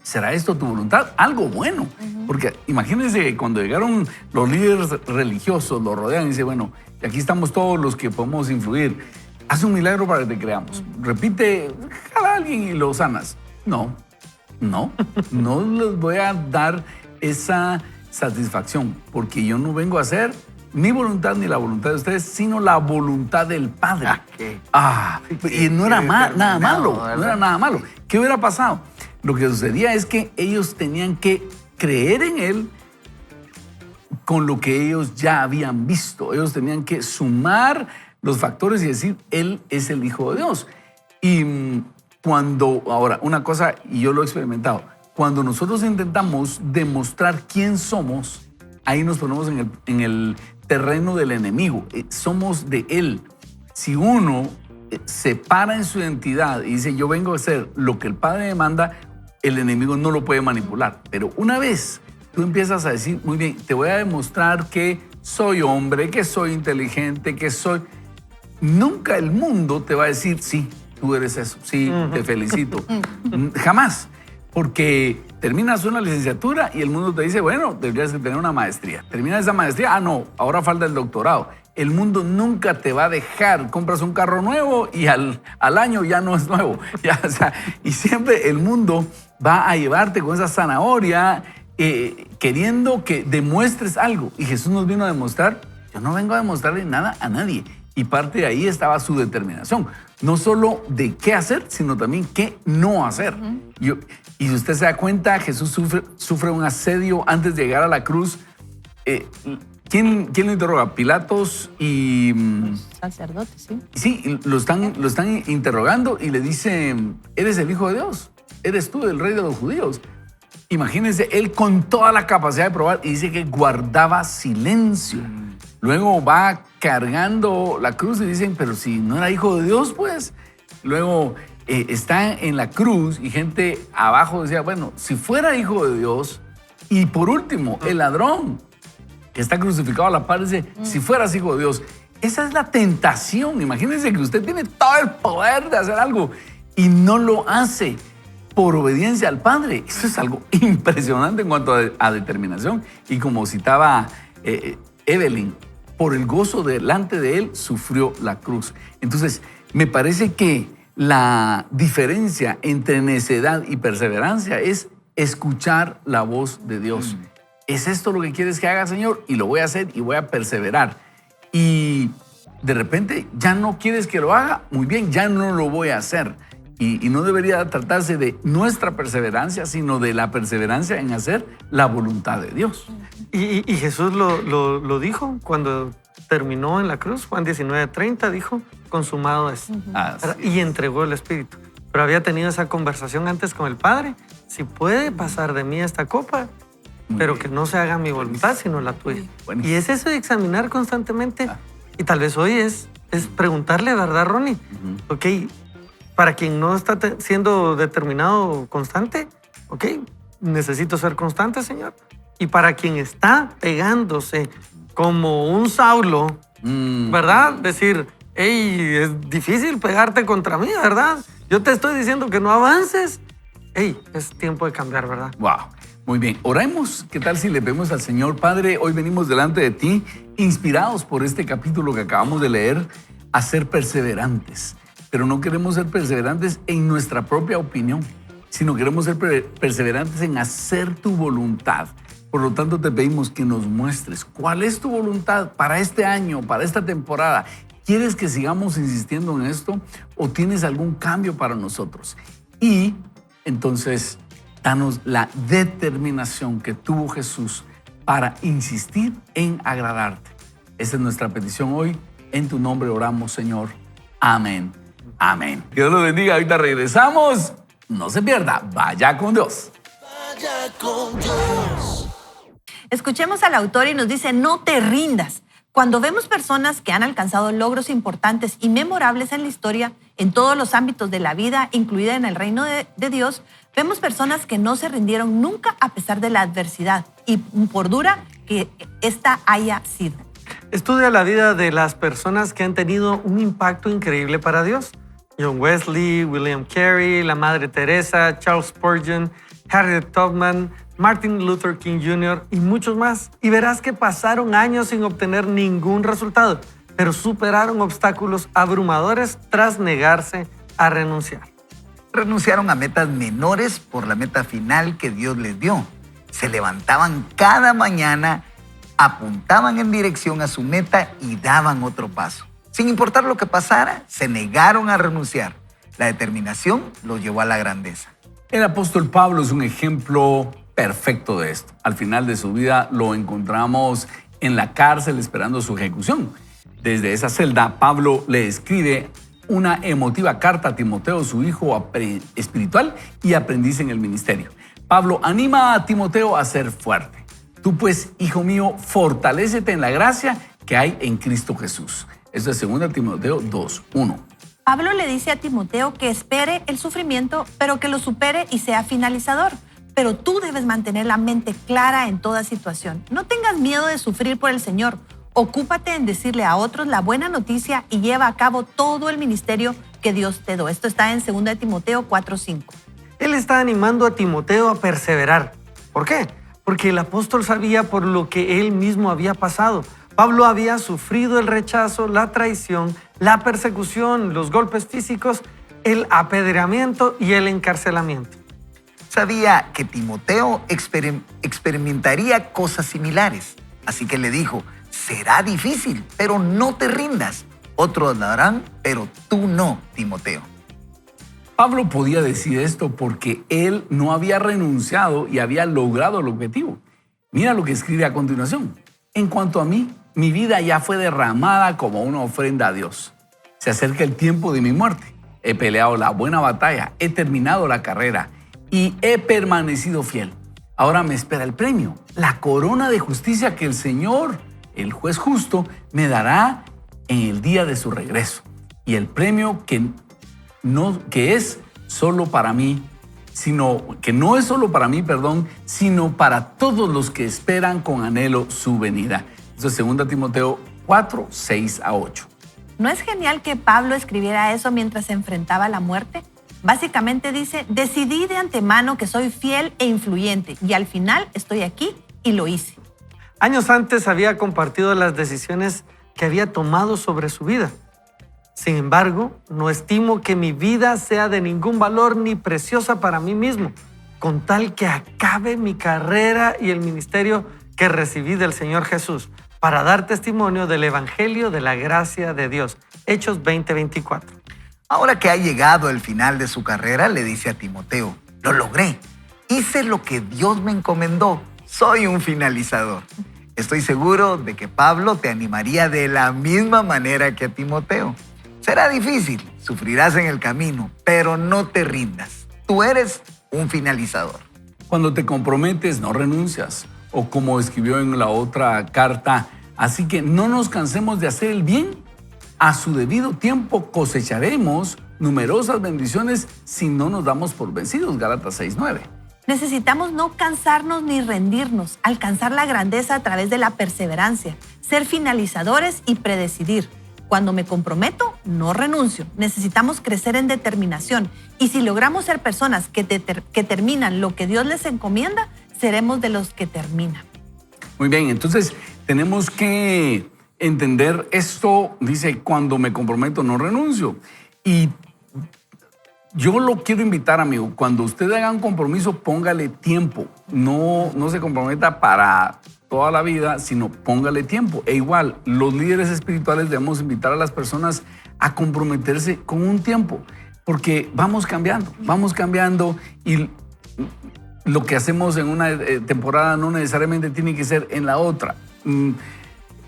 ¿será esto tu voluntad? Algo bueno. Porque imagínense que cuando llegaron los líderes religiosos, lo rodean y dicen, bueno, aquí estamos todos los que podemos influir. Haz un milagro para que te creamos. Repite, jala a alguien y lo sanas. No les voy a dar esa satisfacción, porque yo no vengo a hacer mi voluntad ni la voluntad de ustedes, sino la voluntad del Padre. Y no era nada malo, no era nada malo. ¿Qué hubiera pasado? Lo que sucedía es que ellos tenían que creer en Él con lo que ellos ya habían visto. Ellos tenían que sumar los factores y decir, Él es el Hijo de Dios. Y ahora, una cosa, y yo lo he experimentado, cuando nosotros intentamos demostrar quién somos, ahí nos ponemos en el terreno del enemigo. Somos de Él. Si uno se para en su identidad y dice, yo vengo a hacer lo que el Padre me manda, el enemigo no lo puede manipular. Pero una vez tú empiezas a decir, muy bien, te voy a demostrar que soy hombre, que soy inteligente, que soy... Nunca el mundo te va a decir, sí, tú eres eso, sí, te felicito. Jamás. Porque terminas una licenciatura y el mundo te dice, bueno, deberías tener una maestría. Terminas esa maestría, no, ahora falta el doctorado. El mundo nunca te va a dejar. Compras un carro nuevo y al año ya no es nuevo. Ya, y siempre el mundo va a llevarte con esa zanahoria queriendo que demuestres algo. Y Jesús nos vino a demostrar, yo no vengo a demostrarle nada a nadie. Y parte de ahí estaba su determinación. No solo de qué hacer, sino también qué no hacer. Y si usted se da cuenta, Jesús sufre un asedio antes de llegar a la cruz. ¿Quién lo interroga? Pilatos y... Sacerdotes, sí. Sí, lo están interrogando y le dicen, ¿eres el Hijo de Dios? ¿Eres tú el Rey de los Judíos? Imagínense, él con toda la capacidad de probar, y dice que guardaba silencio. Luego va cargando la cruz y dicen, pero si no era Hijo de Dios, pues. Luego está en la cruz y gente abajo decía, bueno, si fuera Hijo de Dios. Y por último, el ladrón que está crucificado a la par dice, si fueras Hijo de Dios. Esa es la tentación. Imagínense que usted tiene todo el poder de hacer algo y no lo hace por obediencia al Padre. Eso es algo impresionante en cuanto a determinación. Y como citaba Evelyn, por el gozo delante de él sufrió la cruz. Entonces, me parece que la diferencia entre necedad y perseverancia es escuchar la voz de Dios. ¿Es esto lo que quieres que haga, Señor? Y lo voy a hacer y voy a perseverar. Y de repente ya no quieres que lo haga, muy bien, ya no lo voy a hacer. Y no debería tratarse de nuestra perseverancia, sino de la perseverancia en hacer la voluntad de Dios. Y Jesús lo dijo cuando terminó en la cruz. Juan 19:30 dijo, consumado es. Y entregó el Espíritu. Pero había tenido esa conversación antes con el Padre. Si puede pasar de mí esta copa, pero que no se haga mi voluntad, sino la tuya. Buenísimo. Y es eso de examinar constantemente. Y tal vez hoy es preguntarle, ¿verdad, Ronnie? Ok, para quien no está siendo determinado constante, ok, necesito ser constante, Señor. Y para quien está pegándose como un Saulo, ¿verdad? Decir, hey, es difícil pegarte contra mí, ¿verdad? Yo te estoy diciendo que no avances. Hey, es tiempo de cambiar, ¿verdad? Wow. Muy bien, oremos. ¿Qué tal si le pedimos al Señor? Padre, hoy venimos delante de ti, inspirados por este capítulo que acabamos de leer, a ser perseverantes. Pero no queremos ser perseverantes en nuestra propia opinión, sino queremos ser perseverantes en hacer tu voluntad. Por lo tanto, te pedimos que nos muestres cuál es tu voluntad para este año, para esta temporada. ¿Quieres que sigamos insistiendo en esto o tienes algún cambio para nosotros? Y entonces, danos la determinación que tuvo Jesús para insistir en agradarte. Esa es nuestra petición hoy. En tu nombre oramos, Señor. Amén. Amén. Que Dios los bendiga. Ahorita regresamos. No se pierda. Vaya con Dios. Vaya con Dios. Escuchemos al autor y nos dice, no te rindas. Cuando vemos personas que han alcanzado logros importantes y memorables en la historia, en todos los ámbitos de la vida, incluida en el reino de Dios, vemos personas que no se rindieron nunca a pesar de la adversidad y por dura que ésta haya sido. Estudia la vida de las personas que han tenido un impacto increíble para Dios. John Wesley, William Carey, la Madre Teresa, Charles Spurgeon, Harriet Tubman, Martin Luther King Jr. y muchos más. Y verás que pasaron años sin obtener ningún resultado, pero superaron obstáculos abrumadores tras negarse a renunciar. Renunciaron a metas menores por la meta final que Dios les dio. Se levantaban cada mañana, apuntaban en dirección a su meta y daban otro paso. Sin importar lo que pasara, se negaron a renunciar. La determinación los llevó a la grandeza. El apóstol Pablo es un ejemplo perfecto de esto. Al final de su vida lo encontramos en la cárcel esperando su ejecución. Desde esa celda, Pablo le escribe una emotiva carta a Timoteo, su hijo espiritual y aprendiz en el ministerio. Pablo anima a Timoteo a ser fuerte. Tú pues, hijo mío, fortalécete en la gracia que hay en Cristo Jesús. Esto es 2 Timoteo 2:1. Pablo le dice a Timoteo que espere el sufrimiento, pero que lo supere y sea finalizador. Pero tú debes mantener la mente clara en toda situación. No tengas miedo de sufrir por el Señor. Ocúpate en decirle a otros la buena noticia y lleva a cabo todo el ministerio que Dios te dio. Esto está en 2 Timoteo 4:5. Él está animando a Timoteo a perseverar. ¿Por qué? Porque el apóstol sabía por lo que él mismo había pasado. Pablo había sufrido el rechazo, la traición, la persecución, los golpes físicos, el apedreamiento y el encarcelamiento. Sabía que Timoteo experimentaría cosas similares. Así que le dijo, será difícil, pero no te rindas. Otros lo harán, pero tú no, Timoteo. Pablo podía decir esto porque él no había renunciado y había logrado el objetivo. Mira lo que escribe a continuación. En cuanto a mí, mi vida ya fue derramada como una ofrenda a Dios. Se acerca el tiempo de mi muerte. He peleado la buena batalla, he terminado la carrera y he permanecido fiel. Ahora me espera el premio, la corona de justicia que el Señor, el juez justo, me dará en el día de su regreso. Y el premio que no es solo para mí, sino para todos los que esperan con anhelo su venida. Eso es 2 Timoteo 4, 6-8. ¿No es genial que Pablo escribiera eso mientras se enfrentaba a la muerte? Básicamente dice, decidí de antemano que soy fiel e influyente y al final estoy aquí y lo hice. Años antes había compartido las decisiones que había tomado sobre su vida. Sin embargo, no estimo que mi vida sea de ningún valor ni preciosa para mí mismo, con tal que acabe mi carrera y el ministerio que recibí del Señor Jesús, para dar testimonio del Evangelio de la gracia de Dios. Hechos 20:24. Ahora que ha llegado el final de su carrera, le dice a Timoteo, lo logré, hice lo que Dios me encomendó, soy un finalizador. Estoy seguro de que Pablo te animaría de la misma manera que a Timoteo. Será difícil, sufrirás en el camino, pero no te rindas. Tú eres un finalizador. Cuando te comprometes, no renuncias. O como escribió en la otra carta, así que no nos cansemos de hacer el bien. A su debido tiempo cosecharemos numerosas bendiciones si no nos damos por vencidos. Gálatas 6:9. Necesitamos no cansarnos ni rendirnos, alcanzar la grandeza a través de la perseverancia, ser finalizadores y predecidir. Cuando me comprometo, no renuncio. Necesitamos crecer en determinación. Y si logramos ser personas que terminan lo que Dios les encomienda, seremos de los que terminan. Muy bien, entonces tenemos que entender esto. Dice, cuando me comprometo, no renuncio. Y yo lo quiero invitar, amigo, cuando usted haga un compromiso, póngale tiempo. No se comprometa para toda la vida, sino póngale tiempo. E igual, los líderes espirituales debemos invitar a las personas a comprometerse con un tiempo, porque vamos cambiando y lo que hacemos en una temporada no necesariamente tiene que ser en la otra.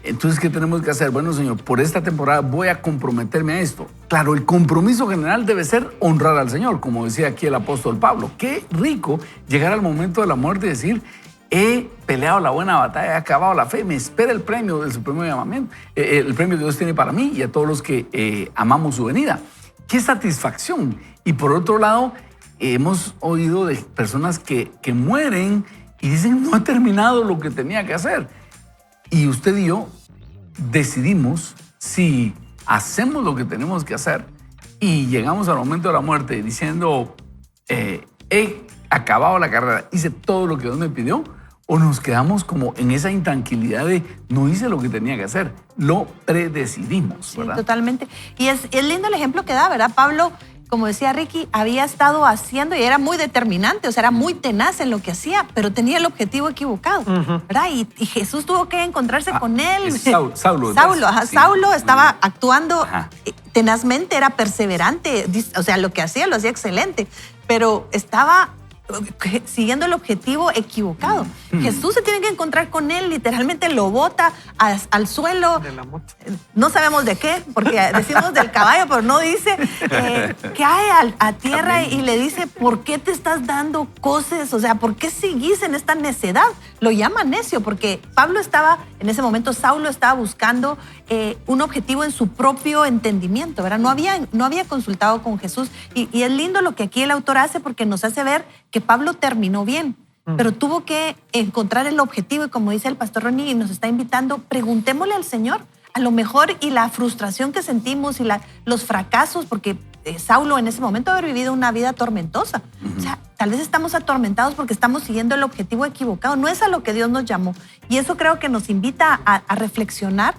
Entonces, ¿qué tenemos que hacer? Bueno, Señor, por esta temporada voy a comprometerme a esto. Claro, el compromiso general debe ser honrar al Señor, como decía aquí el apóstol Pablo. Qué rico llegar al momento de la muerte y decir, he peleado la buena batalla, he acabado la fe, me espera el premio del supremo llamamiento, el premio que Dios tiene para mí y a todos los que amamos su venida. ¡Qué satisfacción! Y por otro lado, hemos oído de personas que mueren y dicen, no he terminado lo que tenía que hacer. Y usted y yo decidimos si hacemos lo que tenemos que hacer y llegamos al momento de la muerte diciendo, he acabado la carrera, hice todo lo que Dios me pidió, o nos quedamos como en esa intranquilidad de no hice lo que tenía que hacer, lo predecidimos, ¿verdad? Sí, totalmente. Y es lindo el ejemplo que da, ¿verdad? Pablo, como decía Ricky, había estado haciendo y era muy determinante, o sea, era muy tenaz en lo que hacía, pero tenía el objetivo equivocado, ¿verdad? Y Jesús tuvo que encontrarse con él. Saulo, sí. Saulo estaba actuando tenazmente, era perseverante, o sea, lo que hacía lo hacía excelente, pero estaba siguiendo el objetivo equivocado. Jesús se tiene que encontrar con él, literalmente lo bota al suelo. De la moto. No sabemos de qué, porque decimos del caballo, pero no dice, cae a tierra y le dice, ¿por qué te estás dando cosas? O sea, ¿por qué seguís en esta necedad? Lo llama necio, porque Pablo estaba, en ese momento Saulo estaba buscando un objetivo en su propio entendimiento, ¿verdad? No había consultado con Jesús. Y es lindo lo que aquí el autor hace, porque nos hace ver que Pablo terminó bien, pero tuvo que encontrar el objetivo. Y como dice el pastor Ronnie y nos está invitando, preguntémosle al Señor. A lo mejor y la frustración que sentimos y los fracasos, porque Saulo en ese momento había vivido una vida tormentosa. O sea, tal vez estamos atormentados porque estamos siguiendo el objetivo equivocado. No es a lo que Dios nos llamó. Y eso creo que nos invita a reflexionar.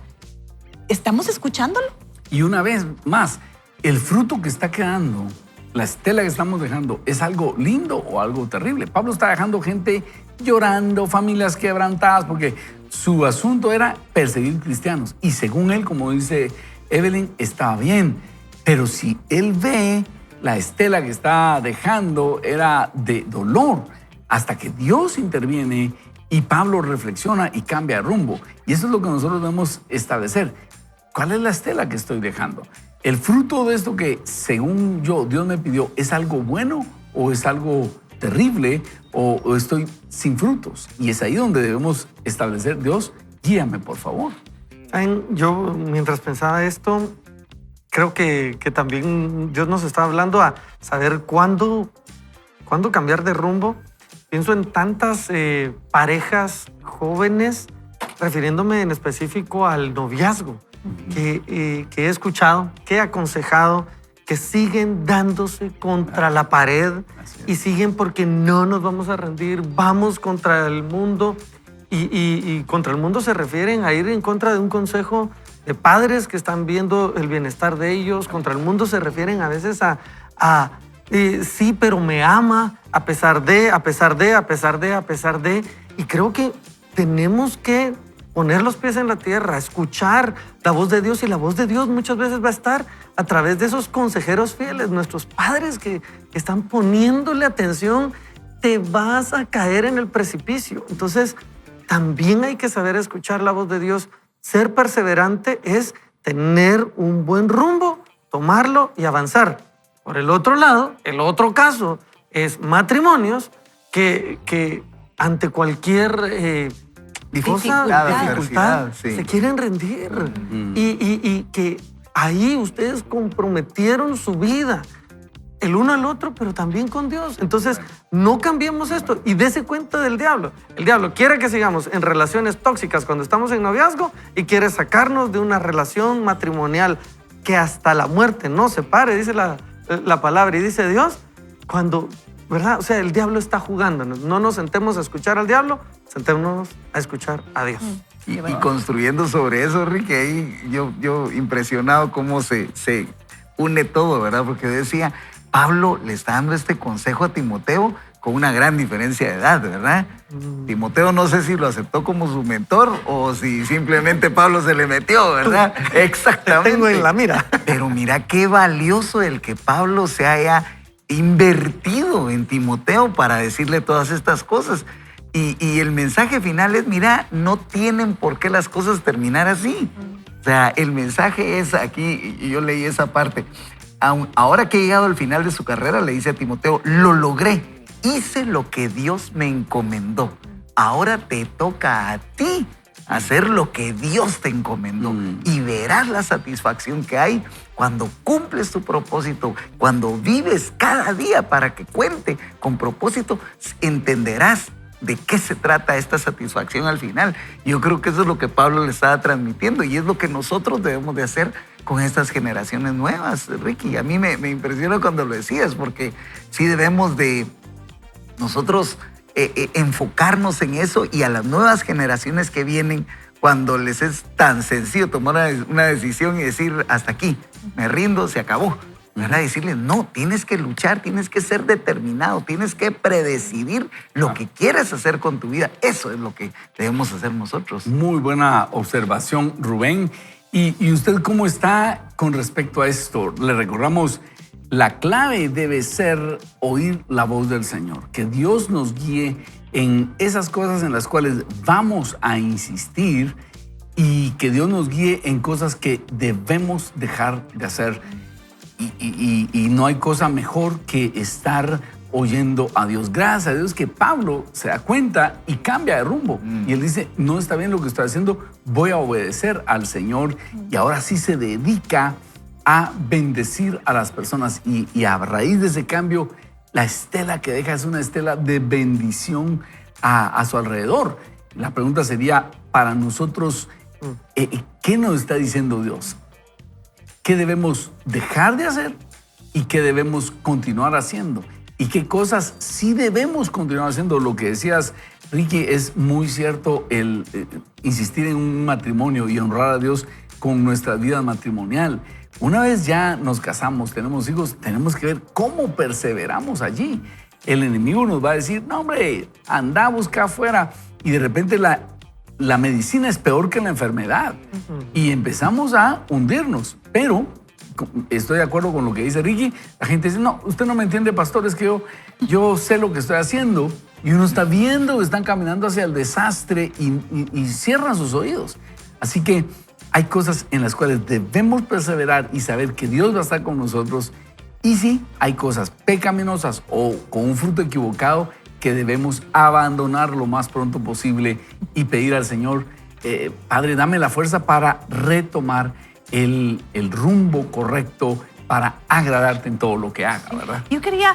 ¿Estamos escuchándolo? Y una vez más, el fruto que está quedando, la estela que estamos dejando, ¿es algo lindo o algo terrible? Pablo está dejando gente llorando, familias quebrantadas, porque su asunto era perseguir cristianos. Y según él, como dice Evelyn, estaba bien. Pero si él ve la estela que está dejando, era de dolor, hasta que Dios interviene y Pablo reflexiona y cambia de rumbo. Y eso es lo que nosotros debemos establecer. ¿Cuál es la estela que estoy dejando? ¿El fruto de esto que, según Dios me pidió, es algo bueno o es algo terrible o estoy sin frutos? Y es ahí donde debemos establecer, Dios, guíame, por favor. ¿Saben? Yo, mientras pensaba esto, creo que también Dios nos está hablando a saber cuándo cambiar de rumbo. Pienso en tantas parejas jóvenes, refiriéndome en específico al noviazgo, que he escuchado, que he aconsejado, que siguen dándose contra la pared y siguen porque no nos vamos a rendir, vamos contra el mundo. Y contra el mundo se refieren a ir en contra de un consejo de padres que están viendo el bienestar de ellos. Contra el mundo se refieren a veces a sí, pero me ama a pesar de. Y creo que tenemos que poner los pies en la tierra, escuchar la voz de Dios, y la voz de Dios muchas veces va a estar a través de esos consejeros fieles, nuestros padres que están poniéndole atención. Te vas a caer en el precipicio. Entonces, también hay que saber escuchar la voz de Dios. Ser perseverante es tener un buen rumbo, tomarlo y avanzar. Por el otro lado, el otro caso es matrimonios que ante cualquier dificultad sí, se quieren rendir. Y que ahí ustedes comprometieron su vida. el uno al otro, pero también con Dios. Entonces, no cambiemos esto y dése cuenta del diablo. El diablo quiere que sigamos en relaciones tóxicas cuando estamos en noviazgo y quiere sacarnos de una relación matrimonial que hasta la muerte nos separe, dice la palabra. Y dice Dios, cuando, ¿verdad? O sea, el diablo está jugándonos. No nos sentemos a escuchar al diablo, sentémonos a escuchar a Dios. Y construyendo sobre eso, Ricky, ahí yo impresionado cómo se une todo, ¿verdad? Porque decía, Pablo le está dando este consejo a Timoteo con una gran diferencia de edad, ¿verdad? Timoteo no sé si lo aceptó como su mentor o si simplemente Pablo se le metió, ¿verdad? Exactamente. Te tengo en la mira. Pero mira qué valioso el que Pablo se haya invertido en Timoteo para decirle todas estas cosas. Y el mensaje final es, mira, no tienen por qué las cosas terminar así. O sea, el mensaje es aquí, y yo leí esa parte. Ahora que he llegado al final de su carrera, le dice a Timoteo, lo logré, hice lo que Dios me encomendó. Ahora te toca a ti hacer lo que Dios te encomendó y verás la satisfacción que hay cuando cumples tu propósito, cuando vives cada día para que cuente con propósito, entenderás de qué se trata esta satisfacción al final. Yo creo que eso es lo que Pablo le estaba transmitiendo y es lo que nosotros debemos de hacer con estas generaciones nuevas, Ricky. A mí me impresiona cuando lo decías, porque sí debemos de nosotros enfocarnos en eso y a las nuevas generaciones que vienen, cuando les es tan sencillo tomar una decisión y decir, hasta aquí, me rindo, se acabó. ¿Verdad? Decirles, no, tienes que luchar, tienes que ser determinado, tienes que predecidir lo que quieres hacer con tu vida. Eso es lo que debemos hacer nosotros. Muy buena observación, Rubén. ¿Y usted cómo está con respecto a esto? Le recordamos, la clave debe ser oír la voz del Señor, que Dios nos guíe en esas cosas en las cuales vamos a insistir y que Dios nos guíe en cosas que debemos dejar de hacer. Y no hay cosa mejor que estar oyendo a Dios. Gracias a Dios que Pablo se da cuenta y cambia de rumbo. Y él dice, no está bien lo que estoy haciendo, voy a obedecer al Señor. Y ahora sí se dedica a bendecir a las personas. Y a raíz de ese cambio, la estela que deja es una estela de bendición a su alrededor. La pregunta sería, para nosotros, ¿qué nos está diciendo Dios? ¿Qué debemos dejar de hacer y qué debemos continuar haciendo? ¿Y qué cosas sí debemos continuar haciendo? Lo que decías, Ricky, es muy cierto, el insistir en un matrimonio y honrar a Dios con nuestra vida matrimonial. Una vez ya nos casamos, tenemos hijos, tenemos que ver cómo perseveramos allí. El enemigo nos va a decir, no hombre, anda a buscar afuera. Y de repente la medicina es peor que la enfermedad. Y empezamos a hundirnos. Pero estoy de acuerdo con lo que dice Ricky. La gente dice, no, usted no me entiende, pastor, es que yo sé lo que estoy haciendo. Y uno está viendo que están caminando hacia el desastre y cierran sus oídos. Así que hay cosas en las cuales debemos perseverar y saber que Dios va a estar con nosotros. Y sí, hay cosas pecaminosas o con un fruto equivocado que debemos abandonar lo más pronto posible y pedir al Señor, Padre, dame la fuerza para retomar el rumbo correcto para agradarte en todo lo que haga, ¿verdad? Yo quería,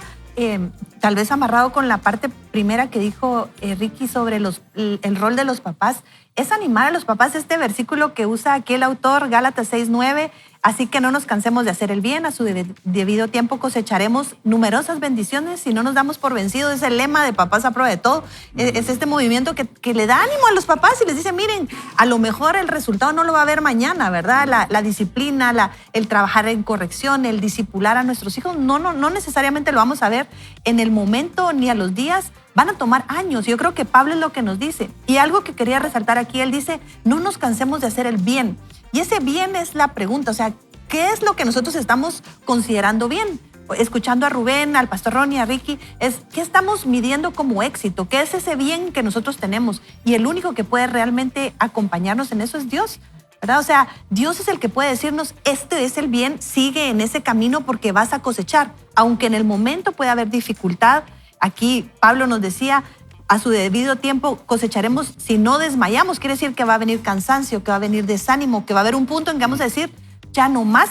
tal vez amarrado con la parte primera que dijo Ricky sobre el rol de los papás, es animar a los papás. Este versículo que usa aquí el autor, Gálatas 6:9, así que no nos cansemos de hacer el bien, a su debido tiempo cosecharemos numerosas bendiciones si no nos damos por vencidos. Es el lema de Papás a Prueba de Todo. Es este movimiento que le da ánimo a los papás y les dice, miren, a lo mejor el resultado no lo va a ver mañana, ¿verdad? La disciplina, el trabajar en corrección, el discipular a nuestros hijos, no necesariamente lo vamos a ver en el momento ni a los días, van a tomar años. Yo creo que Pablo es lo que nos dice. Y algo que quería resaltar aquí, él dice, no nos cansemos de hacer el bien. Y ese bien es la pregunta, o sea, ¿qué es lo que nosotros estamos considerando bien? Escuchando a Rubén, al pastor Ronnie, a Ricky, es ¿qué estamos midiendo como éxito? ¿Qué es ese bien que nosotros tenemos? Y el único que puede realmente acompañarnos en eso es Dios, ¿verdad? O sea, Dios es el que puede decirnos, este es el bien, sigue en ese camino porque vas a cosechar. Aunque en el momento pueda haber dificultad, aquí Pablo nos decía, a su debido tiempo cosecharemos si no desmayamos. Quiere decir que va a venir cansancio, que va a venir desánimo, que va a haber un punto en que vamos a decir, ya no más.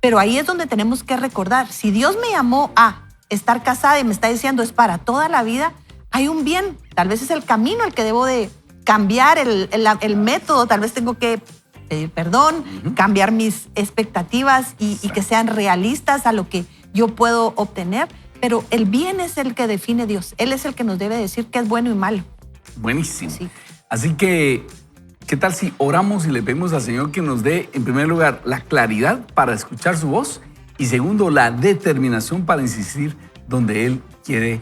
Pero ahí es donde tenemos que recordar, si Dios me llamó a estar casada y me está diciendo es para toda la vida, hay un bien. Tal vez es el camino el que debo de cambiar, el método. Tal vez tengo que pedir perdón, cambiar mis expectativas y que sean realistas a lo que yo puedo obtener. Pero el bien es el que define Dios. Él es el que nos debe decir qué es bueno y malo. Buenísimo. Sí. Así que, ¿qué tal si oramos y le pedimos al Señor que nos dé, en primer lugar, la claridad para escuchar su voz y segundo, la determinación para insistir donde Él quiere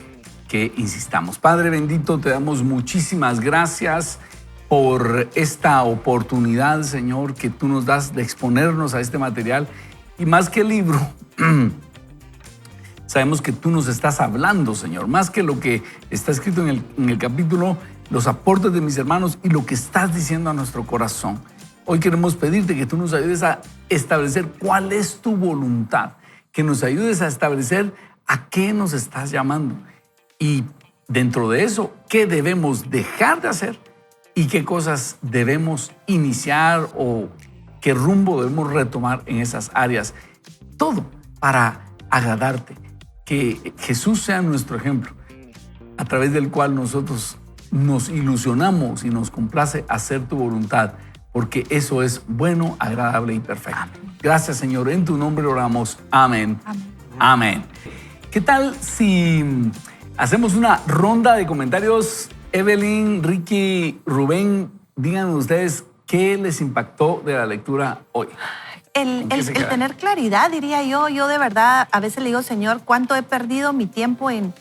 que insistamos? Padre bendito, te damos muchísimas gracias por esta oportunidad, Señor, que tú nos das de exponernos a este material. Y más que el libro, sabemos que tú nos estás hablando, Señor. Más que lo que está escrito en el capítulo, los aportes de mis hermanos y lo que estás diciendo a nuestro corazón. Hoy queremos pedirte que tú nos ayudes a establecer cuál es tu voluntad, que nos ayudes a establecer a qué nos estás llamando y dentro de eso, qué debemos dejar de hacer y qué cosas debemos iniciar o qué rumbo debemos retomar en esas áreas. Todo para agradarte, que Jesús sea nuestro ejemplo, a través del cual nosotros nos ilusionamos y nos complace hacer tu voluntad, porque eso es bueno, agradable y perfecto. Amén. Gracias, Señor. En tu nombre oramos. Amén. Amén. Amén. ¿Qué tal si hacemos una ronda de comentarios? Evelyn, Ricky, Rubén, díganme ustedes qué les impactó de la lectura hoy. El tener claridad, diría yo. Yo de verdad a veces le digo, Señor, ¿cuánto he perdido mi tiempo en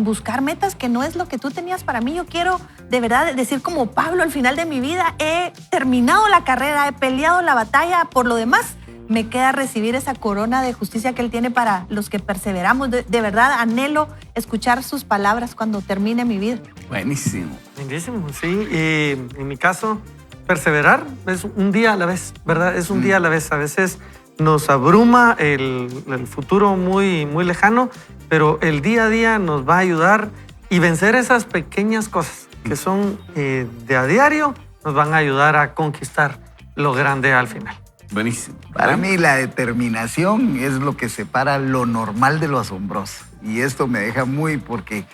buscar metas que no es lo que tú tenías para mí? Yo quiero de verdad decir como Pablo al final de mi vida, he terminado la carrera, he peleado la batalla, por lo demás me queda recibir esa corona de justicia que Él tiene para los que perseveramos. De verdad anhelo escuchar sus palabras cuando termine mi vida. Buenísimo. Buenísimo, sí. Y en mi caso, perseverar es un día a la vez, ¿verdad? Es un día a la vez. A veces nos abruma el futuro muy, muy lejano, pero el día a día nos va a ayudar y vencer esas pequeñas cosas que son de a diario, nos van a ayudar a conquistar lo grande al final. Buenísimo. Para mí la determinación es lo que separa lo normal de lo asombroso. Y esto me deja muy porque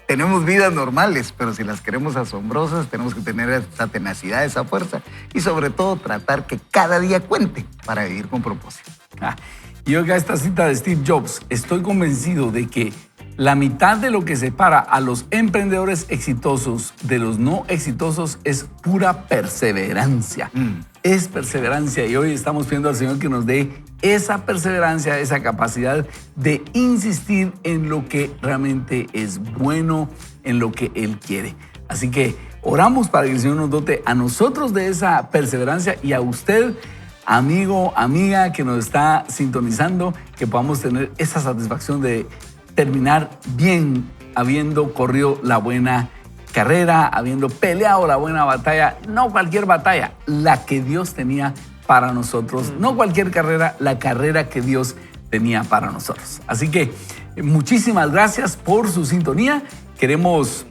tenemos vidas normales, pero si las queremos asombrosas, tenemos que tener esa tenacidad, esa fuerza y sobre todo tratar que cada día cuente para vivir con propósito. Y oiga esta cita de Steve Jobs. Estoy convencido de que la mitad de lo que separa a los emprendedores exitosos de los no exitosos es pura perseverancia. Es perseverancia y hoy estamos pidiendo al Señor que nos dé esa perseverancia, esa capacidad de insistir en lo que realmente es bueno, en lo que Él quiere. Así que oramos para que el Señor nos dote a nosotros de esa perseverancia y a usted, amigo, amiga que nos está sintonizando, que podamos tener esa satisfacción de terminar bien, habiendo corrido la buena carrera, habiendo peleado la buena batalla, no cualquier batalla, la que Dios tenía para nosotros, no cualquier carrera, la carrera que Dios tenía para nosotros. Así que muchísimas gracias por su sintonía. Queremos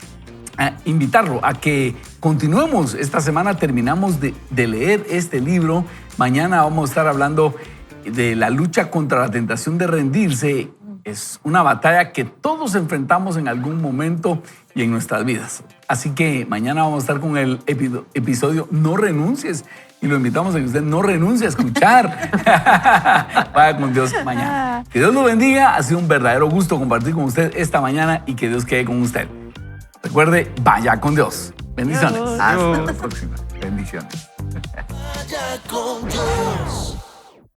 invitarlo a que continuemos esta semana. Terminamos de leer este libro. Mañana vamos a estar hablando de la lucha contra la tentación de rendirse. Es una batalla que todos enfrentamos en algún momento y en nuestras vidas. Así que mañana vamos a estar con el episodio No renuncies y lo invitamos a que usted no renuncie a escuchar. Vaya con Dios mañana. Que Dios lo bendiga. Ha sido un verdadero gusto compartir con usted esta mañana y que Dios quede con usted. Recuerde, vaya con Dios. Bendiciones. Hasta la próxima. Bendiciones. Vaya con Dios.